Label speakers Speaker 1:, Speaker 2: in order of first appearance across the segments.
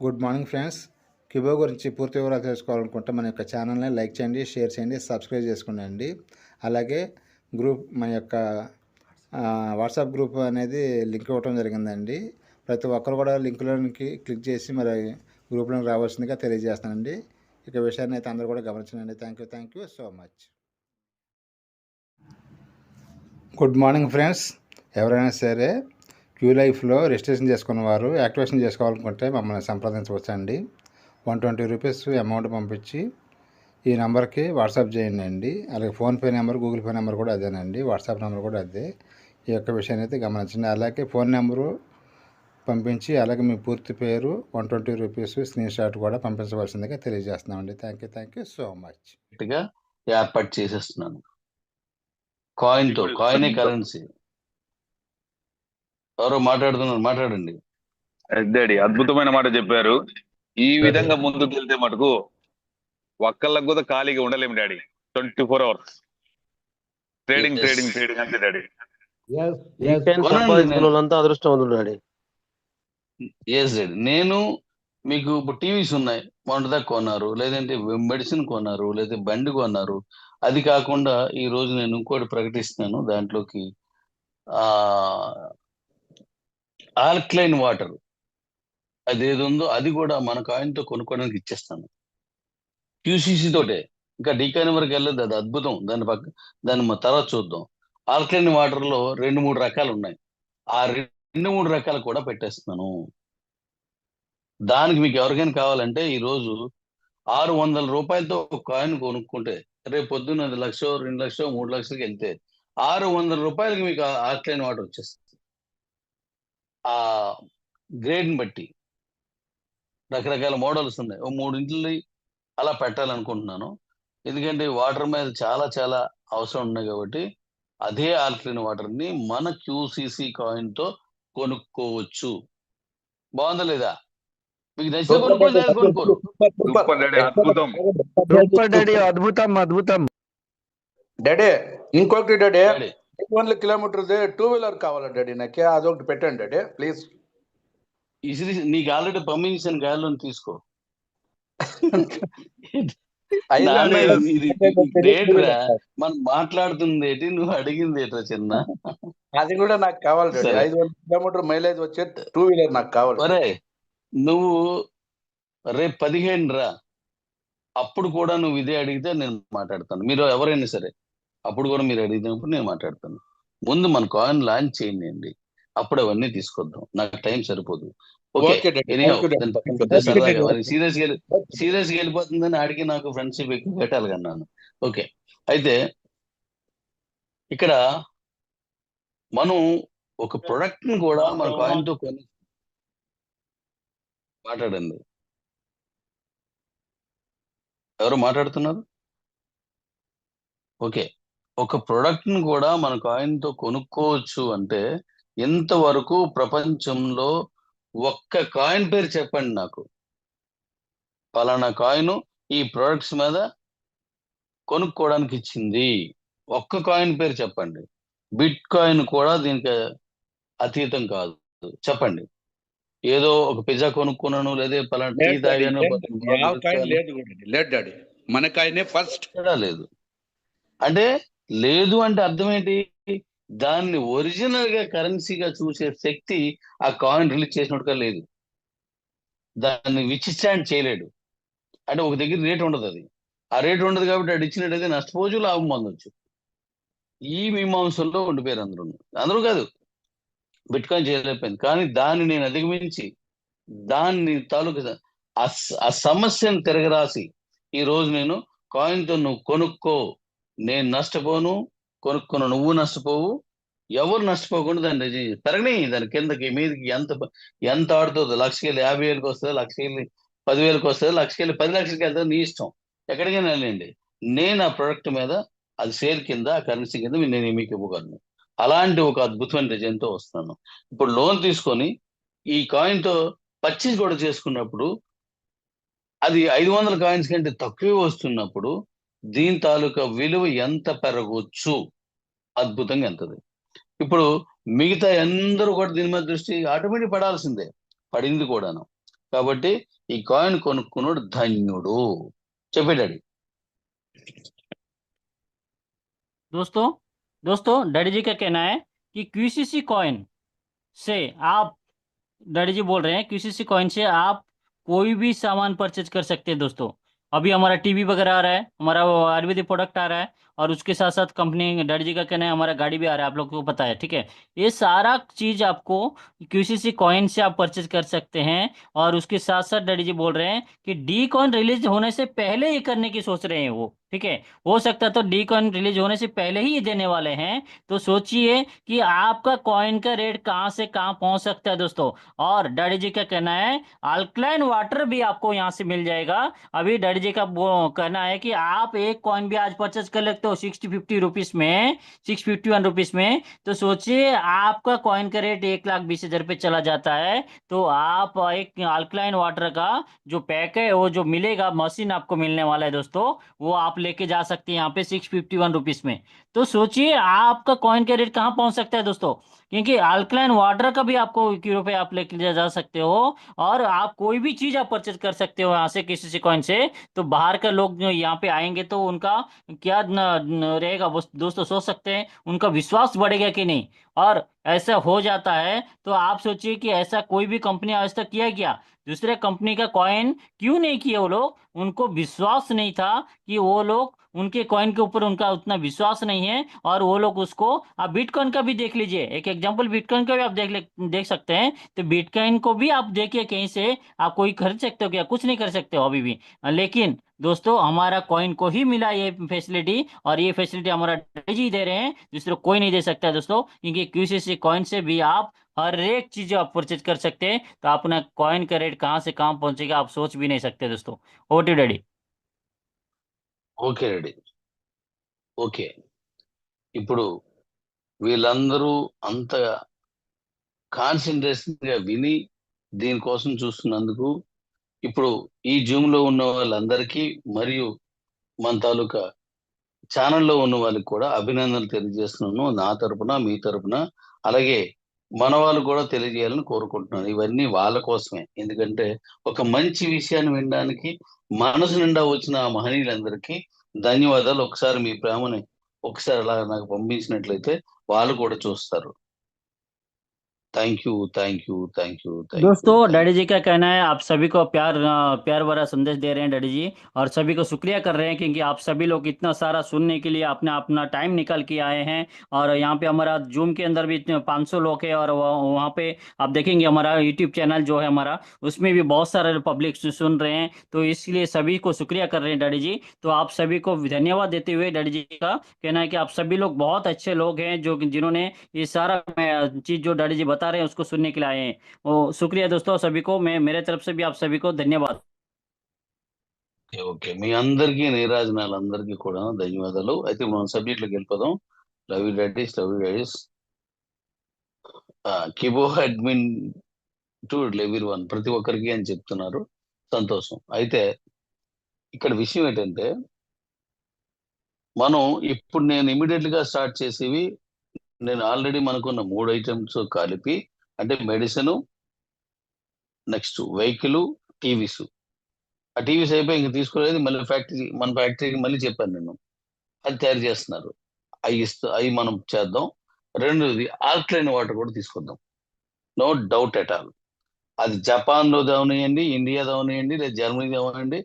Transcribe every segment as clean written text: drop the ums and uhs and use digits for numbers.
Speaker 1: Good morning friends. క్యూబో గురించి పూర్తి వివరాలు తెలుసుకోవాలనుకుంటే మన యొక్క ఛానల్ని లైక్ చేయండి, షేర్ చేయండి, సబ్స్క్రైబ్ చేసుకోండి. అలాగే మన యొక్క వాట్సాప్ గ్రూప్ అనేది లింక్ ఇవ్వడం జరిగిందండి. ప్రతి ఒక్కరు కూడా లింక్లోనికి క్లిక్ చేసి మరి గ్రూప్లోకి రావాల్సిందిగా తెలియజేస్తానండి. ఇక విషయాన్ని అయితే అందరూ కూడా గమనించండి. Thank you so much. Good morning friends. ఎవరైనా సరే క్యూ లైఫ్లో రిజిస్ట్రేషన్ చేసుకున్న వారు యాక్టివేషన్ చేసుకోవాలనుకుంటే మమ్మల్ని సంప్రదించవచ్చండి. 120 రూపీస్ అమౌంట్ పంపించి ఈ నెంబర్కి వాట్సాప్ చేయండి అండి. అలాగే PhonePe number, Google pay number కూడా అదేనండి. వాట్సాప్ నెంబర్ కూడా అదే. ఈ యొక్క విషయాన్ని అయితే గమనించండి. అలాగే ఫోన్ నెంబరు పంపించి అలాగే మీ పూర్తి పేరు 120 రూపీస్ స్క్రీన్ షాట్ కూడా పంపించవలసిందిగా తెలియజేస్తున్నామండి. Thank you so much.
Speaker 2: ఏర్పాటు చేసేస్తున్నాను. కాయినే కరెన్సీ. ఎవరో మాట్లాడండి.
Speaker 3: అదే అద్భుతమైన మాట చెప్పారు. ఈ విధంగా ముందుకు వెళ్తే మటుకు ఒక్కళ్ళకు కూడా ఖాళీగా ఉండలేము డాడీ. 24 hours ట్రేడింగ్ అంతే డాడీ.
Speaker 4: అదృష్టవంతులు డాడీ.
Speaker 2: నేను మీకు ఇప్పుడు టీవీస్ ఉన్నాయి, మొన్నటిదాకా కొన్నారు, లేదంటే మెడిసిన్ కొన్నారు, లేదా బండి కొన్నారు. అది కాకుండా ఈ రోజు నేను ఇంకోటి ప్రకటిస్తున్నాను. దాంట్లోకి ఆల్కలైన్ వాటర్ అదేది ఉందో అది కూడా మన కాయిన్తో కొనుక్కోవడానికి ఇచ్చేస్తాను. క్యూసీసీ తోటే, ఇంకా డీకాయిన్ వరకు వెళ్ళదు. అది అద్భుతం. దాన్ని తర్వాత చూద్దాం. ఆల్కలైన్ వాటర్ లో 2-3 రకాలు ఉన్నాయి. ఆ 2-3 రకాలు కూడా పెట్టేస్తున్నాను. దానికి మీకు ఎవరికైనా కావాలంటే ఈరోజు 600 రూపాయలతో ఒక కాయిన్ కొనుక్కుంటే రేపు పొద్దున్న 1 లక్ష, 2 లక్షలు, 3 లక్షలకి వెళ్తే 600 రూపాయలకి మీకు ఆల్కలైన్ వాటర్ వచ్చేస్తుంది. ఆ గ్రేడ్ని బట్టి రకరకాల మోడల్స్ ఉన్నాయి. 3 ఇంట్లో అలా పెట్టాలనుకుంటున్నాను. ఎందుకంటే వాటర్ మీద చాలా అవసరం ఉన్నాయి కాబట్టి అదే ఆల్కలైన్ వాటర్ ని మన క్యూసీసీ కాయిన్ తో కొనుక్కోవచ్చు. బాగుందా లేదా? మీకు నచ్చితే కొనుక్కోండి, కొనుక్కోరు.
Speaker 4: అద్భుతం
Speaker 5: డాడీ. ఇంకొకటి డాడీ, 800 కిలోమీటర్స్ 2 వీలర్ కావాలా డాడీ? నాకే అదొకటి పెట్టండి డాడీ ప్లీజ్.
Speaker 2: నీకు ఆల్రెడీ పంపించాను, గాలిలో తీసుకో. మనం మాట్లాడుతుంది ఏంటి, నువ్వు అడిగింది ఏంటో చిన్న.
Speaker 5: అది కూడా నాకు కావాలి డాడీ. 500 కిలోమీటర్ మైలేజ్ వచ్చే 2 వీలర్ నాకు కావాలి.
Speaker 2: సరే, నువ్వు రేపు 15 రా, అప్పుడు కూడా నువ్వు ఇదే అడిగితే నేను మాట్లాడతాను. మీరు ఎవరైనా సరే అప్పుడు కూడా మీరు అడిగినప్పుడు నేను మాట్లాడతాను. ముందు మన కాయిన్ లాంచ్ చేయండి, అప్పుడు అవన్నీ తీసుకొద్దాం. నాకు టైం సరిపోదు. సీరియస్ గా వెళ్ళిపోతుందని ఆడికి నాకు ఫ్రెండ్షిప్ ఎక్కువ పెట్టాలి కన్నాను. ఓకే, అయితే ఇక్కడ మనం ఒక ప్రొడక్ట్ ని కూడా మన కాయిన్ తో కొని మాట్లాడండి. ఎవరు మాట్లాడుతున్నారు? ఓకే, ఒక ప్రొడక్ట్ ని కూడా మన కాయిన్ తో కొనుక్కోవచ్చు అంటే ఇంతవరకు ప్రపంచంలో ఒక్క కాయిన్ పేరు చెప్పండి నాకు. పలానా కాయిన్ ఈ ప్రొడక్ట్స్ మీద కొనుక్కోవడానికి ఇచ్చింది. ఒక్క కాయిన్ పేరు చెప్పండి. బిట్ కాయిన్ కూడా దీనికి అతీతం కాదు. చెప్పండి. ఏదో ఒక పిజ్జా కొనుక్కున్నాను, లేదా పలానా టీ తాగాను,
Speaker 5: మన కాయినే ఫస్ట్
Speaker 2: లేదు అంటే లేదు అంటే అర్థం ఏంటి? దాన్ని ఒరిజినల్ గా కరెన్సీగా చూసే శక్తి ఆ కాయిన్ రిలీజ్ చేసినట్టుగా లేదు. దాన్ని విచిస్టాండ్ చేయలేడు. అంటే ఒక దగ్గర రేట్ ఉండదు. అది ఆ రేట్ ఉండదు కాబట్టి అది ఇచ్చినట్టయితే నష్టపోవచ్చు, లాభం పొందొచ్చు. ఈ మీమాంసంలో ఉండిపోయారు అందరూ కాదు, బిట్ కాయిన్ చేయలేకపోయింది. కానీ దాన్ని నేను అధిగమించి దాన్ని తాలూకు ఆ సమస్యను తిరగరాసి ఈ రోజు నేను కాయిన్తో నువ్వు కొనుక్కో, నేను నష్టపోను, కొనుక్కున్న నువ్వు నష్టపోవు, ఎవరు నష్టపోకుండా దాన్ని పెరగని. దాని కిందకి మీదకి ఎంత ఆడుతుందో, 1,50,000కి వస్తుంది, 10,000కి వస్తుంది, 10 లక్షలకి వెళ్తుంది, నీ ఇష్టం. ఎక్కడికైనా వెళ్ళండి. నేను ఆ ప్రొడక్ట్ మీద అది షేర్ కింద, ఆ కరెన్సీ కింద నేను మీకు ఇవ్వగలను. అలాంటి ఒక అద్భుతమైన డిజైన్తో వస్తున్నాను. ఇప్పుడు లోన్ తీసుకొని ఈ కాయిన్తో పర్చేజ్ కూడా చేసుకున్నప్పుడు అది 500 కాయిన్స్ కంటే తక్కువే వస్తున్నప్పుడు దీని తాలూకా విలువ ఎంత పెరగవచ్చు? అద్భుతంగా ఎంతది. ఇప్పుడు మిగతా అందరూ కూడా దీని మీద దృష్టి ఆటోమేటిక్ పడాల్సిందే, పడింది కూడాను. కాబట్టి ఈ కాయిన్ కొనుక్కున్నాడు ధన్యుడు. చెప్పాడు.
Speaker 6: दोस्तों दोस्तों डैडी जी का कहना है कि क्यूसीसी कॉइन से आप, डैडी जी बोल रहे हैं क्यूसीसी कॉइन से आप कोई भी सामान परचेज कर सकते हैं दोस्तों। अभी हमारा टीवी वगैरह आ रहा है, हमारा वो आयुर्वेदिक प्रोडक्ट आ रहा है, और उसके साथ साथ कंपनी, डैडी जी का कहना है हमारा गाड़ी भी आ रहा है, आप लोग को पता है, ठीक है। ये सारा चीज आपको क्यूसीसी कॉइन से आप परचेज कर सकते हैं। और उसके साथ साथ डैडी जी बोल रहे हैं कि डी कॉइन रिलीज होने से पहले ये करने की सोच रहे हैं वो, ठीक है। हो सकता है तो डी कॉइन रिलीज होने से पहले ही ये देने वाले हैं। तो सोचिए कि आपका कॉइन का रेट कहाँ से कहाँ पहुंच सकता है दोस्तों। और डैडी जी का कहना है अल्कलाइन वाटर भी आपको यहाँ से मिल जाएगा। अभी डैडी जी का वो कहना है कि आप एक कॉइन भी आज परचेज कर लेते हो 60-50 रुपीज में, 651 रुपीज में। तो सोचिए आपका कॉइन का रेट 1,20,000 पे चला जाता है। तो आप एक अल्कलाइन वाटर का जो पैक है, वो जो मिलेगा, मशीन आपको मिलने वाला है दोस्तों, वो आप लेके जा सकते हैं यहाँ पे 651 रुपीज में। तो सोचिए आपका कॉइन का रेट कहाँ पहुंच सकता है दोस्तों। क्योंकि अल्कलाइन वाटर का भी आपको किलो पे आप लेके जा सकते हो। और आप कोई भी चीज आप परचेज कर सकते हो यहाँ से किसी से कॉइन से। तो बाहर का लोग जो यहाँ पे आएंगे तो उनका क्या रहेगा वो दोस्तों, सोच सकते हैं उनका विश्वास बढ़ेगा कि नहीं। और ऐसा हो जाता है तो आप सोचिए कि ऐसा कोई भी कंपनी आज तक किया क्या, दूसरे कंपनी का कॉइन क्यों नहीं किए वो लोग। उनको विश्वास नहीं था कि वो लोग, उनके कॉइन के ऊपर उनका उतना विश्वास नहीं है, और वो लोग उसको, आप बिटकॉइन का भी देख लीजिए, एक एग्जांपल बिटकॉइन का भी आप देख सकते हैं। तो बिटकॉइन को भी आप देखिए कहीं से आप कोई खरीद सकते हो क्या, कुछ नहीं कर सकते हो अभी भी। लेकिन दोस्तों हमारा कॉइन को ही मिला ये फैसिलिटी, और ये फैसिलिटी हमारा डीजी दे रहे हैं, दूसरे कोई नहीं दे सकता है दोस्तों। क्योंकि क्यूसीसी कॉइन से भी आप हर एक चीज आप परचेज कर सकते हैं। तो अपना कॉइन का रेट कहाँ से कहाँ पहुंचेगा आप सोच भी नहीं सकते दोस्तों। Over to daddy.
Speaker 2: Okay ready. Okay, ఇప్పుడు వీళ్ళందరూ అంత కాన్సన్ట్రేషన్ గా విని దీనికోసం చూస్తున్నందుకు ఇప్పుడు ఈ జూమ్ లో ఉన్న వాళ్ళందరికీ మరియు మన తాలూకా ఛానల్లో ఉన్న వాళ్ళకి కూడా అభినందనలు తెలియజేస్తున్నాను, నా తరపున మీ తరపున. అలాగే మన వాళ్ళు కూడా తెలియజేయాలని కోరుకుంటున్నాను. ఇవన్నీ వాళ్ళ కోసమే. ఎందుకంటే ఒక మంచి విషయాన్ని వినడానికి మనసు నిండా వచ్చిన ఆ మహనీయులందరికీ ధన్యవాదాలు. ఒకసారి మీ ప్రేమని ఒకసారి అలా నాకు పంపించినట్లయితే వాళ్ళు కూడా చూస్తారు. Thank you, thank you, thank you, thank you,
Speaker 6: दोस्तों
Speaker 2: थैंक
Speaker 6: डैडी जी का कहना है आप सभी को प्यार भरा संदेश दे रहे हैं डैडी जी, और सभी को शुक्रिया कर रहे हैं क्योंकि आप सभी लोग इतना सारा सुनने के लिए अपना अपना टाइम निकाल के आए हैं। और यहाँ पे हमारा जूम के अंदर भी 500 लोग हैं, और वहाँ पे आप देखेंगे हमारा यूट्यूब चैनल जो है हमारा, उसमें भी बहुत सारे पब्लिक सुन रहे हैं। तो इसलिए सभी को शुक्रिया कर रहे हैं डैडी जी। तो आप सभी को धन्यवाद देते हुए डैडी जी का कहना है कि आप सभी लोग बहुत अच्छे लोग हैं, जो जिन्होंने ये सारा चीज जो डैडी जी बता रहे हैं उसको सुनने के लिए आए हैं। ओ शुक्रिया दोस्तों सभी को, मैं मेरे तरफ से भी आप सभी को धन्यवाद।
Speaker 2: యూ. ఓకే, మీ అందరికీ నీరాజనాలందరికీ కూడా ధన్యవాదాలు. అయితే మనం సబ్జెక్ట్ లోకి వెళ్ళిపోదాం. Love you daddies, love you daddies. కిబో అడ్మిన్ టు లెవెల్ 1 ప్రతి ఒక్కరికి అని చెప్తున్నారు, సంతోషం. అయితే ఇక్కడ విషయం ఏంటంటే, మనం ఇప్పుడు నేను ఇమీడియట్ గా స్టార్ట్ చేసేవి, నేను ఆల్రెడీ మనకున్న 3 ఐటమ్స్ కలిపి, అంటే మెడిసిన్, నెక్స్ట్ వెహికల్, టీవీస్. ఆ టీవీస్ అయిపోయి ఇంక తీసుకోలేదు, మళ్ళీ మన ఫ్యాక్టరీకి మళ్ళీ చెప్పాను నేను, అది తయారు చేస్తున్నారు, అవి మనం చేద్దాం. రెండోది ఆల్కలైన్ వాటర్ కూడా తీసుకొద్దాం, నో డౌట్ ఎట్ ఆల్. అది జపాన్ లో అవనియండి, ఇండియాలో అవనియండి, లేదా జర్మనీలో అవనియండి,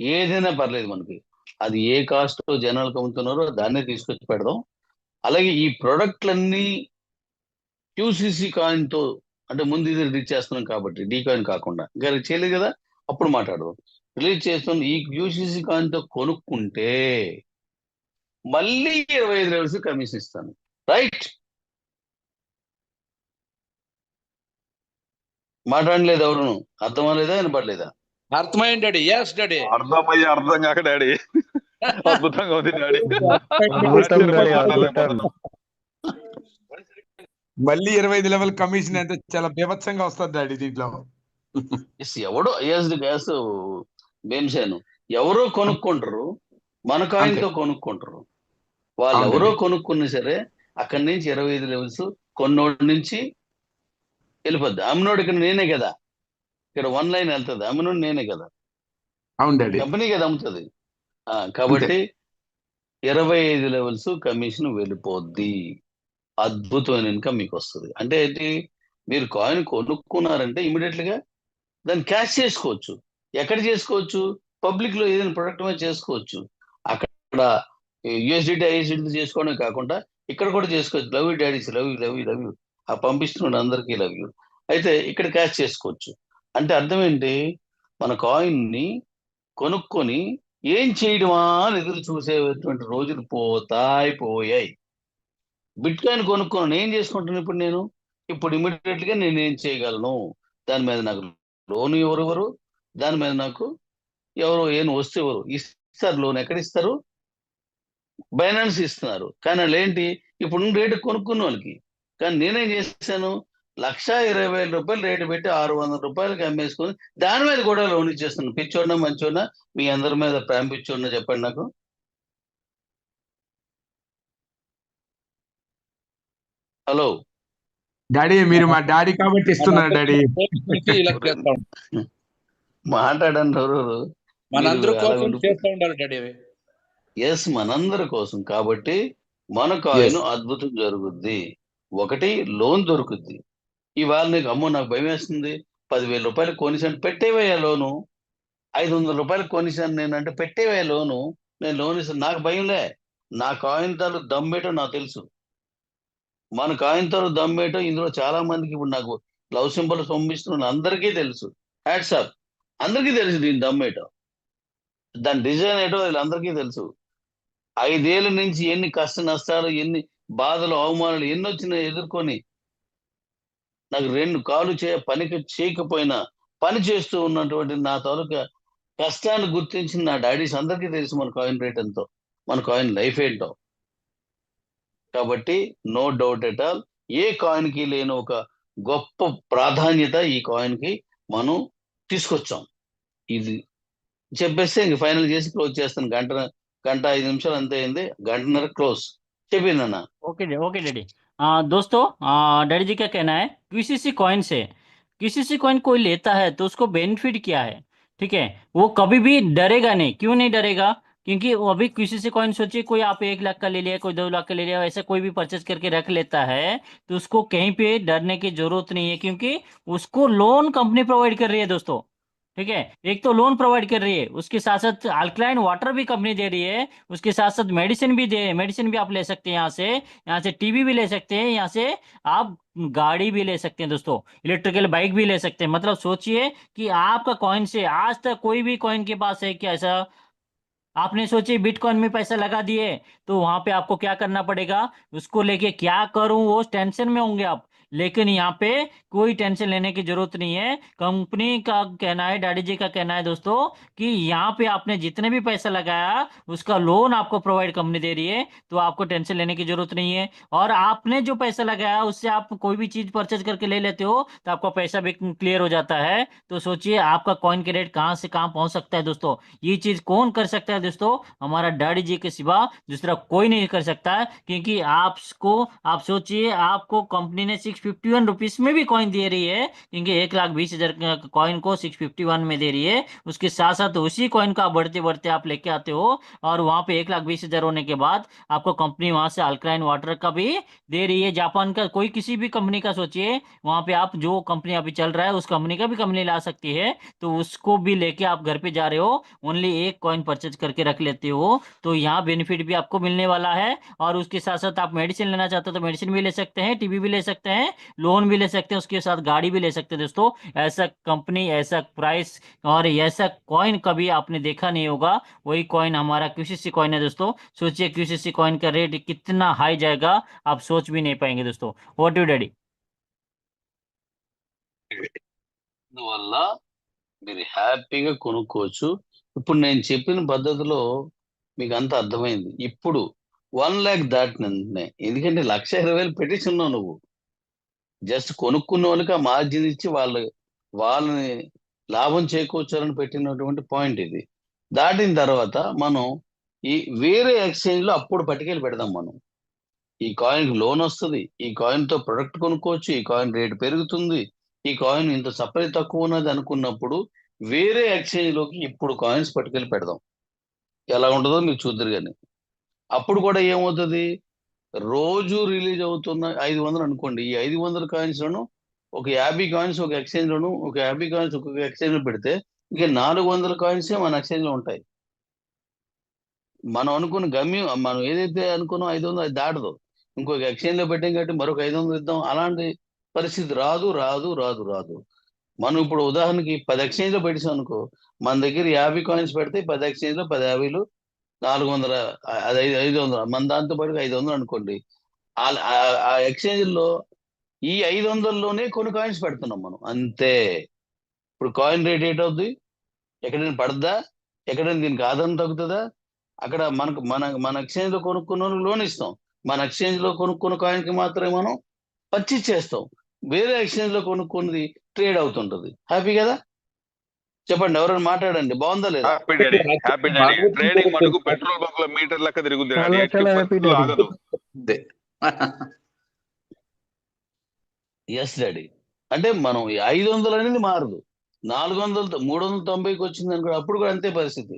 Speaker 2: ఏదైనా పర్లేదు మనకి. అది ఏ కాస్ట్ జనాలకు అమ్ముతున్నారో దాన్నే తీసుకొచ్చి పెడదాం. అలాగే ఈ ప్రొడక్ట్లన్నీ క్యూసీసీ కాయిన్ తో, అంటే ముందు ఇది రిలీజ్ చేస్తున్నాం కాబట్టి డీ కాయిన్ కాకుండా, ఇంకా రిలీజ్ చేయలేదు కదా, అప్పుడు మాట్లాడదాం. రిలీజ్ చేస్తున్న ఈ క్యూసీసీ కాయిన్ తో కొనుక్కుంటే మళ్ళీ 25 లెవెల్స్ కమిషన్ ఇస్తాను. రైట్, మాట్లాడలేదు ఎవరును? అర్థమలేదా, వినపడలేదా?
Speaker 5: అర్థమైంది డాడీ. Yes daddy.
Speaker 3: అర్థమయ్యి అర్థం కాక డాడీ. అద్భుతంగా ఉంది డాడీ.
Speaker 1: అద్భుతం డాడీ, అద్భుతం.
Speaker 7: మళ్ళీ 25 లెవెల్ కమిషన్ అంటే చాలా బీభత్సంగా వస్తుంది డాడీ దీంట్లో.
Speaker 2: ఎవడో గ్యాస్ భీమసేను ఎవరో కొనుక్కుంటారు, మన కాయిన్ తో కొనుక్కుంటారు. వాళ్ళు ఎవరో కొనుక్కున్నా సరే అక్కడి నుంచి 25 లెవెల్స్ కొన్నోడి నుంచి వెళ్ళిపోద్ది. అమ్మినోడు ఇక్కడ నేనే కదా, ఇక్కడ 1 లైన్ వెళ్తుంది, అమ్మినోడు నేనే కదా,
Speaker 7: అవును డాడీ.
Speaker 2: కంపెనీ కదా అమ్ముతుంది. కాబట్టి 25 లెవెల్స్ కమిషన్ వెళ్ళిపోద్ది, అద్భుతమైన ఇన్కమ్ మీకు వస్తుంది. అంటే ఏంటి, మీరు కాయిన్ కొనుక్కున్నారంటే ఇమీడియట్ గా దాన్ని క్యాష్ చేసుకోవచ్చు. ఎక్కడ చేసుకోవచ్చు, పబ్లిక్ లో ఏదైనా ప్రొడక్ట్ మీద చేసుకోవచ్చు. అక్కడ యూఎస్డిటీ ఐఎస్డిటీ చేసుకోవడమే కాకుండా ఇక్కడ కూడా చేసుకోవచ్చు. Love you daddies, love you love you love you, ఆ పంపిస్తున్నాడు అందరికీ లవ్ యూ. అయితే ఇక్కడ క్యాష్ చేసుకోవచ్చు. అంటే అర్థం ఏంటి, మన కాయిన్ ని కొనుక్కొని ఏం చేయడమా అని ఎదురు చూసేటువంటి రోజులు పోయాయి. బిట్ కాయిన్ కొనుక్కున్నాను, ఏం చేసుకుంటాను ఇప్పుడు ఇమీడియట్ గా నేను ఏం చేయగలను, దాని మీద నాకు లోన్ ఎవరు, దాని మీద నాకు ఏం వస్తే ఎవరు ఇస్తారు, లోన్ ఎక్కడ ఇస్తారు, బైనాన్స్ ఇస్తున్నారు. కానీ వాళ్ళు ఏంటి, ఇప్పుడు రేటు కొనుక్కున్న వాళ్ళకి. కానీ నేనేం చేశాను, 1,20,000 రేటు పెట్టి 600 రూపాయలకి అమ్మేసుకొని దాని మీద కూడా లోన్ ఇచ్చేస్తున్నాను. పిచ్చోడినా మంచోడినా, మీ అందరి మీద ప్రేమ పిచ్చోడినా చెప్పండి నాకు. హలో
Speaker 7: డాడీ మీరు మా డాడీ కాబట్టి ఇస్తున్నారు డాడీ.
Speaker 5: ఇలా చేస్తాం,
Speaker 2: మాట్లాడండి ఎవరు,
Speaker 5: మనందరి
Speaker 2: మీరు అలా
Speaker 5: కోసం చేస్తూ ఉండాలి డాడీ.
Speaker 2: ఎస్, మనందరి కోసం. కాబట్టి మన కాయిన్ అద్భుతం జరుగుద్ది. ఒకటి, లోన్ దొరుకుద్ది. ఇవాళ నీకు అమ్మో నాకు భయం వేస్తుంది, 10,000 రూపాయలు కొనిసాను, పెట్టేవయ్యా లోను. 500 రూపాయలు కొనిసాను నేను అంటే పెట్టేవయ్యా లోను, నేను లోన్ ఇస్తాను, నాకు భయంలే. నా కాయిన్ తాలు దమ్మేటో నాకు తెలుసు. మన కాయిన్ తాలు దమ్మేటో ఇందులో చాలా మందికి ఇప్పుడు నాకు లవ్ సింబల్స్ పంపిస్తున్న అందరికీ తెలుసు. హ్యాట్సాప్, అందరికీ తెలుసు దీని దమ్మేటో, దాని డిజైన్ ఏంటో వీళ్ళందరికీ తెలుసు. 5 ఏళ్ళ నుంచి ఎన్ని కష్ట నష్టాలు, ఎన్ని బాధలు, అవమానాలు ఎన్ని వచ్చినా ఎదుర్కొని నాకు 2 కాలు పనికి చేయకపోయినా పని చేస్తూ ఉన్నటువంటి నా తాలూకా కష్టాన్ని గుర్తించిన నా డాడీస్ అందరికీ తెలుసు మన కాయిన్ రేట్ ఎంతో, మన కాయిన్ లైఫ్ ఏంటో. కాబట్టి నో డౌట్ ఎట్ ఆల్, ఏ కాయిన్ కి లేని ఒక గొప్ప ప్రాధాన్యత ఈ కాయిన్ కి మనం తీసుకొచ్చాం. ఇది చెప్పేస్తే ఇంక ఫైనల్ చేసి క్లోజ్ చేస్తాను. గంట 5 నిమిషాలు అంతే అయింది, గంటన్నర క్లోజ్ చెప్పిందన్న.
Speaker 6: Okay daddy. दोस्तों, डैडी जी क्या कहना है, क्यूसीसी कॉइन से क्यूसीसी कॉइन कोई लेता है तो उसको बेनिफिट क्या है? ठीक है, वो कभी भी डरेगा नहीं। क्यों नहीं डरेगा? क्योंकि वो अभी क्यूसीसी कॉइन, सोचिए कोई आप 1 लाख का ले लिया, कोई 2 लाख का ले लिया, ऐसा कोई भी परचेज करके रख लेता है तो उसको कहीं पे डरने की जरूरत नहीं है, क्योंकि उसको लोन कंपनी प्रोवाइड कर रही है दोस्तों। ठीक है, एक तो लोन प्रोवाइड कर रही है, उसके साथ साथ अल्कलाइन वाटर भी कंपनी दे रही है, उसके साथ साथ मेडिसिन भी आप ले सकते हैं। यहाँ से टीवी भी ले सकते हैं, यहाँ से आप गाड़ी भी ले सकते हैं दोस्तों, इलेक्ट्रिकल बाइक भी ले सकते हैं। मतलब सोचिए कि आपका कॉइन से आज तक कोई भी कॉइन के पास है क्या ऐसा? आपने सोचिए बिटकॉइन में पैसा लगा दिए तो वहां पे आपको क्या करना पड़ेगा, उसको लेके क्या करूं वो टेंशन में होंगे आप। लेकिन यहाँ पे कोई टेंशन लेने की जरूरत नहीं है। कंपनी का कहना है, डैडी जी का कहना है दोस्तों, कि यहाँ पे आपने जितने भी पैसा लगाया उसका लोन आपको प्रोवाइड कंपनी दे रही है, तो आपको टेंशन लेने की जरूरत नहीं है। और आपने जो पैसा लगाया उससे आप कोई भी चीज परचेज करके ले लेते हो तो आपका पैसा भी क्लियर हो जाता है। तो सोचिए आपका कॉइन के रेट कहाँ से कहाँ पहुंच सकता है दोस्तों। ये चीज कौन कर सकता है दोस्तों? हमारा डैडी जी के सिवा दूसरा कोई नहीं कर सकता है। क्योंकि आप सोचिए, आपको कंपनी ने 651 रुपीज में भी कॉइन दे रही है, क्योंकि 1,20,000 कॉइन को 651 में दे रही है। उसके साथ साथ उसी कॉइन को आप बढ़ते बढ़ते आप लेके आते हो, और वहां पे 1,20,000 होने के बाद आपको कंपनी वहां से अल्कलाइन वाटर का भी दे रही है। जापान का कोई किसी भी कंपनी का सोचिए, वहां पे आप जो कंपनी अभी चल रहा है उस कंपनी का भी कंपनी ला सकती है, तो उसको भी लेके आप घर पे जा रहे हो, ओनली एक कॉइन परचेज करके रख लेते हो, तो यहाँ बेनिफिट भी आपको मिलने वाला है। और उसके साथ साथ आप मेडिसिन लेना चाहते हो तो मेडिसिन भी ले सकते हैं, टीवी भी ले सकते हैं, लोन भी ले सकते हैं, उसके साथ गाड़ी भी ले सकते हैं दोस्तों। ऐसा कंपनी, ऐसा प्राइस और ऐसा कॉइन कभी आपने देखा नहीं होगा। वही कॉइन हमारा क्यूसीसी कॉइन है दोस्तों। सोचिए क्यूसीसी कॉइन का रेट कितना हाई जाएगा, आप सोच भी नहीं पाएंगे दोस्तों। What you daddy?
Speaker 2: అందువల్ల మీరు హ్యాపీగా కొనుక్కోవచ్చు. ఇప్పుడు నేను చెప్పిన పద్ధతిలో మీకు అంత అర్థమైంది. ఇప్పుడు 1 lakh దాటినందునే, ఎందుకంటే 1,20,000 పెట్టించున్నావు నువ్వు, జస్ట్ కొనుక్కున్న వాళ్ళకి ఆ మార్జిన్ ఇచ్చి వాళ్ళని లాభం చేకూర్చాలని పెట్టినటువంటి పాయింట్ ఇది. దాటిన తర్వాత మనం ఈ వేరే ఎక్స్చేంజ్ లో అప్పుడు పట్టుకెళ్ళి పెడదాం. మనం ఈ కాయిన్ లోన్ వస్తుంది, ఈ కాయిన్ తో ప్రొడక్ట్ కొనుక్కోవచ్చు, ఈ కాయిన్ రేటు పెరుగుతుంది, ఈ కాయిన్ ఇంత సప్లై తక్కువ ఉన్నది అనుకున్నప్పుడు వేరే ఎక్స్చేంజ్ లోకి ఇప్పుడు కాయిన్స్ పట్టుకెళ్ళి పెడదాం. ఎలా ఉంటుందో మీరు చూద్దరు కానీ అప్పుడు కూడా ఏమవుతుంది, రోజు రిలీజ్ అవుతున్న 500 అనుకోండి, ఈ 500 కాయిన్స్ లను ఒక 50 కాయిన్స్ ఒక ఎక్స్చేంజ్ లోను, ఒక 50 కాయిన్స్ ఒక్కొక్క ఎక్స్చేంజ్ లో పెడితే ఇంకా 400 కాయిన్సే మన ఎక్స్చేంజ్ లో ఉంటాయి. మనం అనుకున్న గమ్యం, మనం ఏదైతే అనుకున్నాం 500 అది దాటదు. ఇంకొక ఎక్స్చేంజ్ లో పెట్టాం కాబట్టి మరొక 500 ఇద్దాం, అలాంటి పరిస్థితి రాదు రాదు రాదు రాదు. మనం ఇప్పుడు ఉదాహరణకి 10 ఎక్స్చేంజ్ లో పెట్టాం అనుకో, మన దగ్గర 50 కాయిన్స్ పెడితే 10 ఎక్స్చేంజ్ లో 10 50లు 400, అది 500, మన దాంతో పాటు 500 అనుకోండి. ఆ ఎక్స్చేంజ్ లో ఈ 500లోనే కొన్ని కాయిన్స్ పెడుతున్నాం మనం అంతే. ఇప్పుడు కాయిన్ రేట్ ఏంటవుద్ది, ఎక్కడైనా పడద్దా, ఎక్కడైనా దీనికి ఆధారం తగ్గుతుందా? అక్కడ మనకు మన ఎక్స్చేంజ్ లో కొనుక్కున్న లోన్ ఇస్తాం, మన ఎక్స్చేంజ్ లో కొనుక్కున్న కాయిన్ కి మాత్రమే మనం పర్చేజ్ చేస్తాం, వేరే ఎక్స్చేంజ్ లో కొనుక్కున్నది ట్రేడ్ అవుతుంటది. హ్యాపీ కదా? చెప్పండి, ఎవరైనా మాట్లాడండి, బాగుందా లేదా?
Speaker 3: Happy daddy, happy daddy. Trading మటుకు పెట్రోల్ బంక్ లో మీటర్ లెక్క తిరుగుద్ది డాడీ,
Speaker 4: చాలా
Speaker 3: ఎట్టి
Speaker 4: చాలా హ్యాపీ
Speaker 3: పరిస్థితుల్లో
Speaker 4: డాడీ.
Speaker 3: ఆగదు.
Speaker 2: Yes daddy. అంటే మనం 500 అనేది మారదు, 400 390కి వచ్చింది అనుకో, అప్పుడు కూడా అంతే పరిస్థితి.